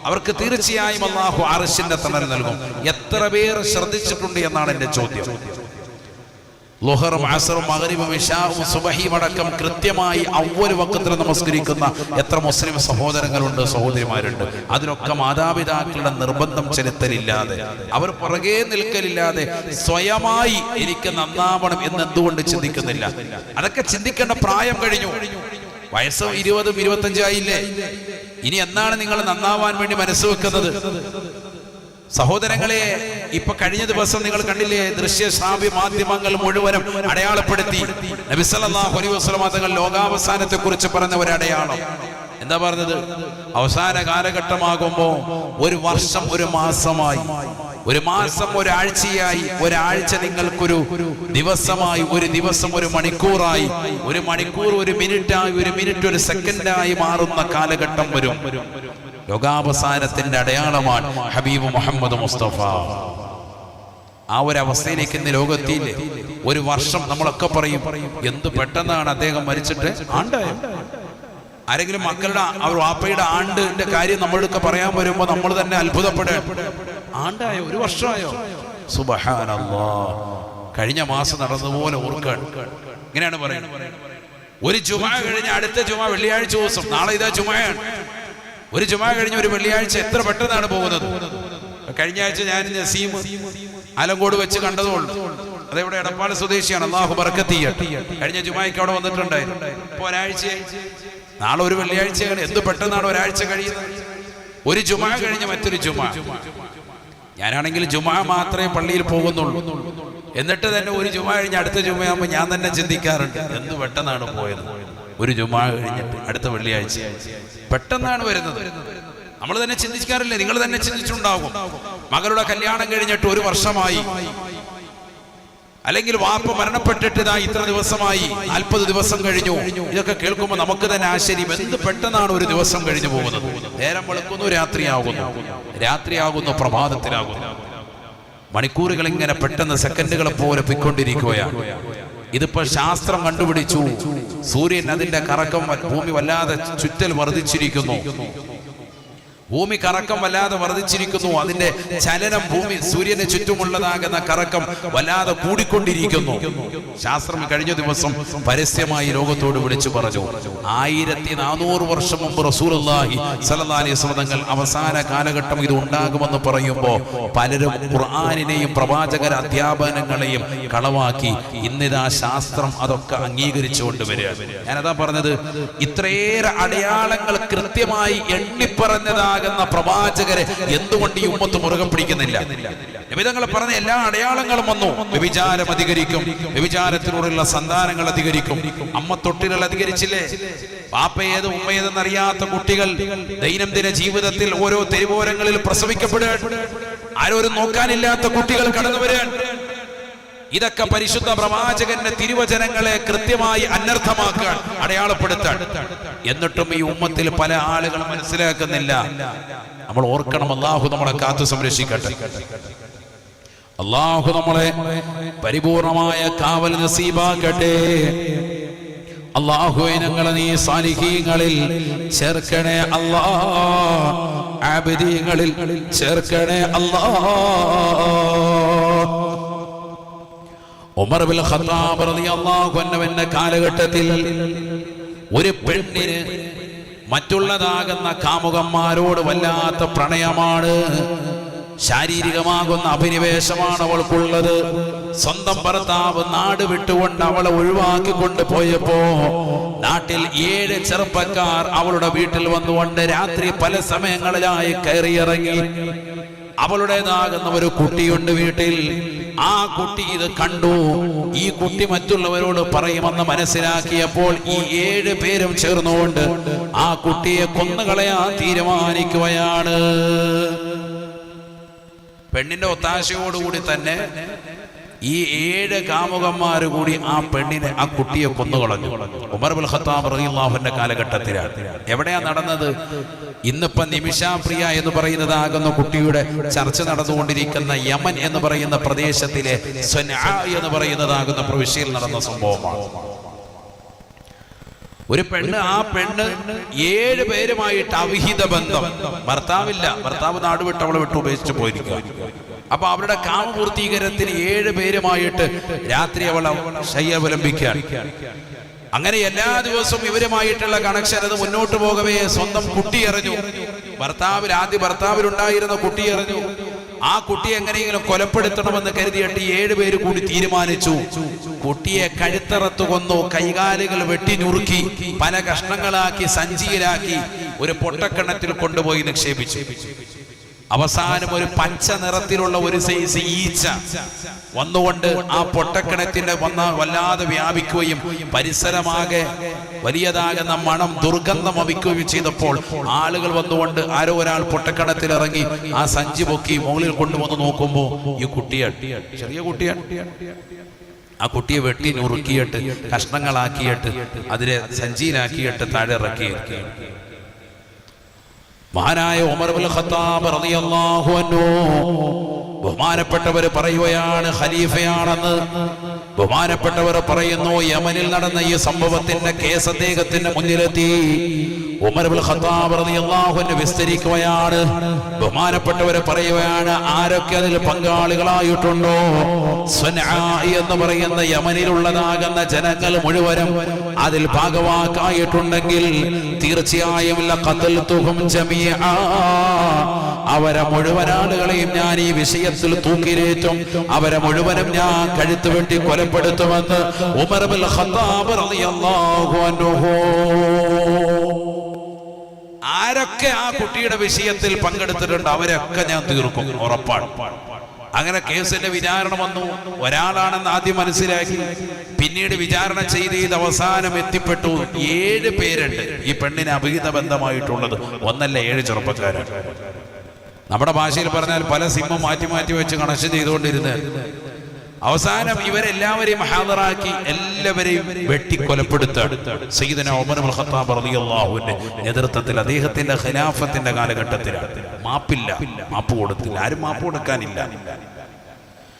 അവർക്ക് തീർച്ചയായും അല്ലാഹു അർശിന്റെ തണൽ നൽകും. എത്ര പേർ ശ്രദ്ധിച്ചിട്ടുണ്ട് എന്നാണ് എന്റെ ചോദ്യം. ളുഹറും അസറും മഗ്രിബും ഇശാഉം സുബ്ഹിയും അടക്കം കൃത്യമായി അവ്വൽ വഖത്തിൽ നമസ്കരിക്കുന്ന എത്ര മുസ്ലിം സഹോദരങ്ങളുണ്ട്, സഹോദരിമാരുണ്ട്. അതിനൊക്കെ മാതാപിതാക്കളുടെ നിർബന്ധം ചെലുത്തലില്ലാതെ, അവർ പുറകെ നിൽക്കലില്ലാതെ സ്വയമായി എനിക്ക് നന്നാവണം എന്ന് എന്തുകൊണ്ട് ചിന്തിക്കുന്നില്ല? അതൊക്കെ ചിന്തിക്കേണ്ട പ്രായം കഴിഞ്ഞു. വയസ്സ് 20-25 ആയില്ലേ? ഇനി എന്നാണ് നിങ്ങൾ നന്നാവാൻ വേണ്ടി മനസ്സ് വെക്കുന്നത്? സഹോദരങ്ങളെ, ഇപ്പൊ കഴിഞ്ഞ ദിവസം നിങ്ങൾ കണ്ടില്ലേ, ദൃശ്യ ശ്രാവ്യ മാധ്യമങ്ങൾ മുഴുവനും അടയാളപ്പെടുത്തി നബി സല്ലല്ലാഹു അലൈഹി വസല്ലം തങ്ങൾ ലോകാവസാനത്തെ കുറിച്ച് പറഞ്ഞ ഒരു അടയാളം. എന്താ പറഞ്ഞത്? അവസാന കാലഘട്ടമാകുമ്പോ ഒരു വർഷം ഒരു മാസമായി, ഒരു മാസം ഒരാഴ്ചയായി, ഒരാഴ്ച നിങ്ങൾക്കൊരു ദിവസമായി, ഒരു ദിവസം ഒരു മണിക്കൂറായി, ഒരു മണിക്കൂർ ഒരു മിനിറ്റായി, ഒരു മിനിറ്റ് ഒരു സെക്കൻഡായി മാറുന്ന കാലഘട്ടം വരും. ലോകാവസാനത്തിന്റെ അടയാളമാണ് ഹബീബ് മുഹമ്മദ് മുസ്തഫ. ആ ഒരു അവസ്ഥയിലേക്ക് ഇന്ന് ലോകത്തിയില്ലേ. ഒരു വർഷം നമ്മളൊക്കെ പറയും എന്ത് പെട്ടെന്നാണ് അദ്ദേഹം മരിച്ചിട്ട് ആണ്ടായോ. ആരെങ്കിലും മക്കളുടെ അവർ വാപ്പയുടെ ആണ്ടിന്റെ കാര്യം നമ്മളൊക്കെ പറയാൻ വരുമ്പോ നമ്മൾ തന്നെ അത്ഭുതപ്പെടുക. ആണ്ടായോ, ഒരു വർഷമായോ? സുബ്ഹാനല്ലാഹ്, കഴിഞ്ഞ മാസം നടന്നതുപോലെ ഓർക്കാണ്. ഇങ്ങനെയാണ് പറയുന്നത്. ഒരു ജുമാ കഴിഞ്ഞ അടുത്ത ജുമാ വെള്ളിയാഴ്ച ദിവസം, നാളെ ഇതാ ജുമായാണ്. ഒരു ജുമാ കഴിഞ്ഞ ഒരു വെള്ളിയാഴ്ച എത്ര പെട്ടെന്നാണ് പോകുന്നത്. കഴിഞ്ഞ ആഴ്ച ഞാൻ നസീം ആലങ്കോട് വെച്ച് കണ്ടതുകൊണ്ട്, അതെവിടെ എടപ്പാൾ സ്വദേശിയാണ്, അല്ലാഹു ബർക്കത്ത് ചെയ്യട്ടെ. കഴിഞ്ഞ ജുമായ്ക്ക് അവിടെ വന്നിട്ടുണ്ടായിരുന്നു. ഇപ്പൊ ഒരാഴ്ചയായി, നാളെ ഒരു വെള്ളിയാഴ്ചയാണ്. എന്ത് പെട്ടെന്നാണ് ഒരാഴ്ച കഴിയുന്നത്. ഒരു ജുമാ കഴിഞ്ഞ് മറ്റൊരു ജുമാ. ഞാനാണെങ്കിൽ ജുമാ മാത്രമേ പള്ളിയിൽ പോകുന്നുള്ളൂ. എന്നിട്ട് തന്നെ ഒരു ജുമാ കഴിഞ്ഞ് അടുത്ത ജുമയാകുമ്പോൾ ഞാൻ തന്നെ ചിന്തിക്കാറുണ്ട് എന്ത് പെട്ടെന്നാണ് പോയത്. ഒരു ജുമാ കഴിഞ്ഞിട്ട് അടുത്ത വെള്ളിയാഴ്ച പെട്ടെന്നാണ് വരുന്നത്. നമ്മൾ തന്നെ ചിന്തിക്കാറില്ലേ? നിങ്ങൾ തന്നെ ചിന്തിച്ചിട്ടുണ്ടാകും. മകളുടെ കല്യാണം കഴിഞ്ഞിട്ട് ഒരു വർഷമായി, അല്ലെങ്കിൽ വാപ്പ മരണപ്പെട്ടിട്ട് ഇതാ ഇത്ര ദിവസമായി, 40 ദിവസം കഴിഞ്ഞു. ഇതൊക്കെ കേൾക്കുമ്പോൾ നമുക്ക് തന്നെ ആശ്ചര്യം, എന്ത് പെട്ടെന്നാണ് ഒരു ദിവസം കഴിഞ്ഞു പോകുന്നത്. നേരം വെളുക്കുന്നു, രാത്രിയാകുന്നു, രാത്രിയാകുന്നു, പ്രഭാതത്തിലാകുന്നു. മണിക്കൂറുകൾ ഇങ്ങനെ പെട്ടെന്ന് സെക്കൻഡുകളെ പോലെ പൊയ്ക്കൊണ്ടിരിക്കുകയാണ്. ഇതിപ്പോ ശാസ്ത്രം കണ്ടുപിടിച്ചു, സൂര്യൻ അതിന്റെ കറക്കം, ഭൂമി വല്ലാതെ ചുറ്റൽ വർദ്ധിച്ചിരിക്കുന്നു. ഭൂമി കറക്കം വല്ലാതെ വർദ്ധിച്ചിരിക്കുന്നു. അതിന്റെ ചലനം, ഭൂമി സൂര്യന് ചുറ്റുമുള്ളതാകുന്ന കറക്കം വല്ലാതെ കൂടിക്കൊണ്ടിരിക്കുന്നു. ശാസ്ത്രം കഴിഞ്ഞ ദിവസം പരസ്യമായി ലോകത്തോട് വിളിച്ചു പറഞ്ഞു, 1400 വർഷം മുമ്പ് റസൂലുള്ളാഹി സ്വല്ലല്ലാഹു അലൈഹി വസല്ലം തങ്ങൾ അവസാന കാലഘട്ടം ഇത് ഉണ്ടാകുമെന്ന് പറയുമ്പോൾ പലരും ഖുർആനിനെയും പ്രവാചകര അധ്യാപനങ്ങളെയും കളവാക്കി ഇന്നിതാ ശാസ്ത്രം അതൊക്കെ അംഗീകരിച്ചുകൊണ്ട് വരിക. ഞാനതാ പറഞ്ഞത്, ഇത്രയേറെ അടയാളങ്ങൾ കൃത്യമായി എണ്ണിപ്പറഞ്ഞതാ പ്രവാചകരെ എന്തുകൊണ്ട് ഈ ഉമ്മത്ത് മുറുകെ പിടിക്കുന്നില്ല? നബിതങ്ങൾ പറഞ്ഞ എല്ലാ അടയാളങ്ങളും വന്നു. വ്യഭിചാരം അധികരിക്കും, വ്യഭിചാരത്തിലൂടെയുള്ള സന്താനങ്ങൾ അധികരിക്കും. അമ്മ തൊട്ടിലുകൾ അധികരിച്ചില്ലേ? പാപ്പയേത് ഉമ്മയേതെന്നറിയാത്ത കുട്ടികൾ ദൈനംദിന ജീവിതത്തിൽ ഓരോ തെരുവോരങ്ങളിൽ പ്രസവിക്കപ്പെടുക, ആരോരും നോക്കാനില്ലാത്ത കുട്ടികൾ കടന്നു വരാൻ. ഇതൊക്കെ പരിശുദ്ധ പ്രവാചകന്റെ തിരുവചനങ്ങളെ കൃത്യമായി അനർത്ഥമാക്കാൻ, അടയാളപ്പെടുത്താൻ. എന്നിട്ടും ഈ ഉമ്മത്തിൽ പല ആളുകൾ മനസ്സിലാക്കുന്നില്ല. നമ്മൾ ഓർക്കണം, അല്ലാഹു നമ്മളെ കാത്തു സംരക്ഷിക്കട്ടെ. അല്ലാഹു നമ്മളെ പരിപൂർണമായ കാവൽ നസീബാക്കട്ടെ. അല്ലാഹുവേ, ഞങ്ങളെ നീ സാലിഹീങ്ങളിൽ ചേർക്കണേ അല്ലാഹ്, ആബിദീങ്ങളിൽ ചേർക്കണേ അല്ലാഹ്. ഉമർ ബിൻ ഖത്താബ് റളിയല്ലാഹു അൻഹുവിന്റെ കാലഘട്ടത്തിൽ ഒരു പെണ്ണിന് മറ്റുള്ളതാകുന്ന കാമുകന്മാരോട് വല്ലാത്ത പ്രണയമാണ്, ശാരീരികമാകുന്ന അഭിനിവേശമാണ് അവൾക്കുള്ളത്. സ്വന്തം ഭർത്താവ് നാട് വിട്ടുകൊണ്ട് അവളെ ഒഴിവാക്കിക്കൊണ്ട് പോയപ്പോ നാട്ടിൽ 7 ചെറുപ്പക്കാർ അവളുടെ വീട്ടിൽ വന്നുകൊണ്ട് രാത്രി പല സമയങ്ങളിലായി കയറിയിറങ്ങി. അവളുടേതാകുന്ന ഒരു കുട്ടിയുണ്ട് വീട്ടിൽ. ആ കുട്ടി ഇത് കണ്ടു. ഈ കുട്ടി മറ്റുള്ളവരോട് പറയുമെന്ന് മനസ്സിലാക്കിയപ്പോൾ ഈ 7 പേരും ചേർന്നുകൊണ്ട് ആ കുട്ടിയെ കൊന്നുകളയാൻ തീരുമാനിക്കുകയാണ്. പെണ്ണിന്റെ ഒത്താശയോടുകൂടി തന്നെ ഈ 7 കാമുകന്മാർ കൂടി ആ പെണ്ണിനെ, ആ കുട്ടിയെ കൊന്നുകളഞ്ഞു. ഉമർ ബിൻ ഖത്താബ് റളിയല്ലാഹു അൻഹു കാലഘട്ടത്തിലാണ്. എവിടെയാ നടന്നത്? ഇന്നിപ്പോ നിമിഷാപ്രിയ എന്ന് പറയുന്നതാകുന്ന കുട്ടിയുടെ ചർച്ച നടന്നുകൊണ്ടിരിക്കുന്ന യമൻ എന്ന് പറയുന്ന പ്രദേശത്തിലെ സൻആ എന്ന് പറയുന്നതാകുന്ന പ്രവിശ്യയിൽ നടന്ന സംഭവമാണ്. ഒരു പെണ്ണ്, ആ പെണ്ണ് 7 പേരുമായിട്ട് അവിഹിത ബന്ധം. ഭർത്താവില്ല, ഭർത്താവ് നാട് വിട്ട് അവളെ വിട്ട് ഉപേക്ഷിച്ച് പോയിരിക്കുക. അപ്പൊ അവരുടെ കാമപൂർത്തീകരണത്തിന് 7 പേരുമായിട്ട് രാത്രി അവളെ ശയ്യാവലംബിക്കാൻ. അങ്ങനെ എല്ലാ ദിവസവും ഇവരുമായിട്ടുള്ള കണക്ഷൻ അത് മുന്നോട്ട് പോകവേ സ്വന്തം കുട്ടി എറിഞ്ഞു. ഭർത്താവിലുണ്ടായിരുന്ന കുട്ടി എറിഞ്ഞു. ആ കുട്ടിയെ എങ്ങനെയെങ്കിലും കൊലപ്പെടുത്തണമെന്ന് കരുതിയിട്ട് 7 പേര് കൂടി തീരുമാനിച്ചു. കുട്ടിയെ കഴുത്തറത്തു കൊന്നു, കൈകാലുകൾ വെട്ടി നുറുക്കി, പല കഷ്ണങ്ങളാക്കി സഞ്ചിയിലാക്കി ഒരു പൊട്ടക്കിണറ്റിൽ കൊണ്ടുപോയി നിക്ഷേപിച്ചു. അവസാനം ഒരു പച്ച നിറത്തിലുള്ള ഒരു സൈസ് ഈച്ച വന്നുകൊണ്ട് ആ പൊട്ടക്കിണറ്റിന്റെ വല്ലാതെ വ്യാപിക്കുകയും പരിസരമാകെ വലിയതാകുന്ന മണം ദുർഗന്ധം വമിക്കുകയും ചെയ്തപ്പോൾ ആളുകൾ വന്നുകൊണ്ട് ആരോ ഒരാൾ പൊട്ടക്കിണറ്റിൽ ഇറങ്ങി ആ സഞ്ചി പൊക്കി മുകളിൽ കൊണ്ടുവന്ന് നോക്കുമ്പോൾ ഈ കുട്ടിയാണ്, ചെറിയ കുട്ടിയാണ്. ആ കുട്ടിയെ വെട്ടി നുറുക്കിയിട്ട് കഷ്ണങ്ങളാക്കിയിട്ട് അതിനെ സഞ്ചിയിലാക്കിയിട്ട് താഴെ ഇറക്കിയിട്ട് മഹാനായ ഉമർ ഇബ്നുൽ ഖത്താബ് റളിയല്ലാഹു അൻഹു ബഹുമാനപ്പെട്ടവർ പറയുകയാണ്, ഖലീഫയാണെന്ന് ബഹുമാനപ്പെട്ടവർ പറയുന്നു. യമനിൽ നടന്ന ഈ സംഭവത്തിന്റെ കേസ് അദ്ദേഹത്തിന്റെ മുന്നിലെത്തി. ഉമർ ഇബ്നുൽ ഖത്താബ് റളിയല്ലാഹു അൻഹു വിസ്തരിക്കുകയാണ്. ബഹുമാനപ്പെട്ടവർ പറയുകയാണ്, ആരൊക്കെ അതിൽ പങ്കാളികളായിട്ടുണ്ടോ, സ്വൻആ എന്ന് പറയുന്ന യമനിലുള്ളതാകുന്ന ജനങ്ങൾ മുഴുവനും അതിൽ ഭാഗവാക്കായിട്ടുണ്ടെങ്കിൽ തീർച്ചയായും ലഖതൽതുഹും ജമീആ, അവരെ മുഴുവൻ ആളുകളെയും ഞാൻ ഈ വിഷയത്തിൽ തൂക്കിലേറ്റും, അവരെ മുഴുവനും ഞാൻ കഴുത്ത് വെട്ടി കൊലപ്പെടുത്തുമെന്ന് ഉമർ ഇബ്നുൽ ഖത്താബ് റളിയല്ലാഹു അൻഹു. ആരൊക്കെ ആ കുട്ടിയുടെ വിഷയത്തിൽ പങ്കെടുത്തിട്ടുണ്ട് അവരൊക്കെ ഞാൻ തീർക്കും, ഉറപ്പാണ്. അങ്ങനെ കേസിന്റെ വിചാരണ വന്നു. ഒരാളാണെന്ന് ആദ്യം മനസ്സിലാക്കി, പിന്നീട് വിചാരണ ചെയ്ത് അവസാനം എത്തിപ്പെട്ടു 7 പേരുണ്ട് ഈ പെണ്ണിന് അഭിഹിത ബന്ധമായിട്ടുള്ളത്. ഒന്നല്ല 7 ചെറുപ്പക്കാരാണ്. നമ്മുടെ ഭാഷയിൽ പറഞ്ഞാൽ പല സിമ്മും മാറ്റി മാറ്റി വെച്ച് കണക്ഷൻ ചെയ്തുകൊണ്ടിരുന്ന് അവസാനം ഇവരെല്ലാവരെയും ഹാദറാക്കി എല്ലാവരെയും വെട്ടിക്കൊലപ്പെടുത്താണ്. സയ്യിദുനാ ഉമർ ഇബ്നുൽ ഖത്താബ് റളിയല്ലാഹു അൻഹു നേതൃത്വത്തിൽ അദ്ദേഹത്തിന്റെ ഖിലാഫത്തിന്റെ കാലഘട്ടത്തിലാണ്. മാപ്പില്ല, മാപ്പ് കൊടുത്തില്ല, ആരും മാപ്പ് കൊടുക്കാനില്ല.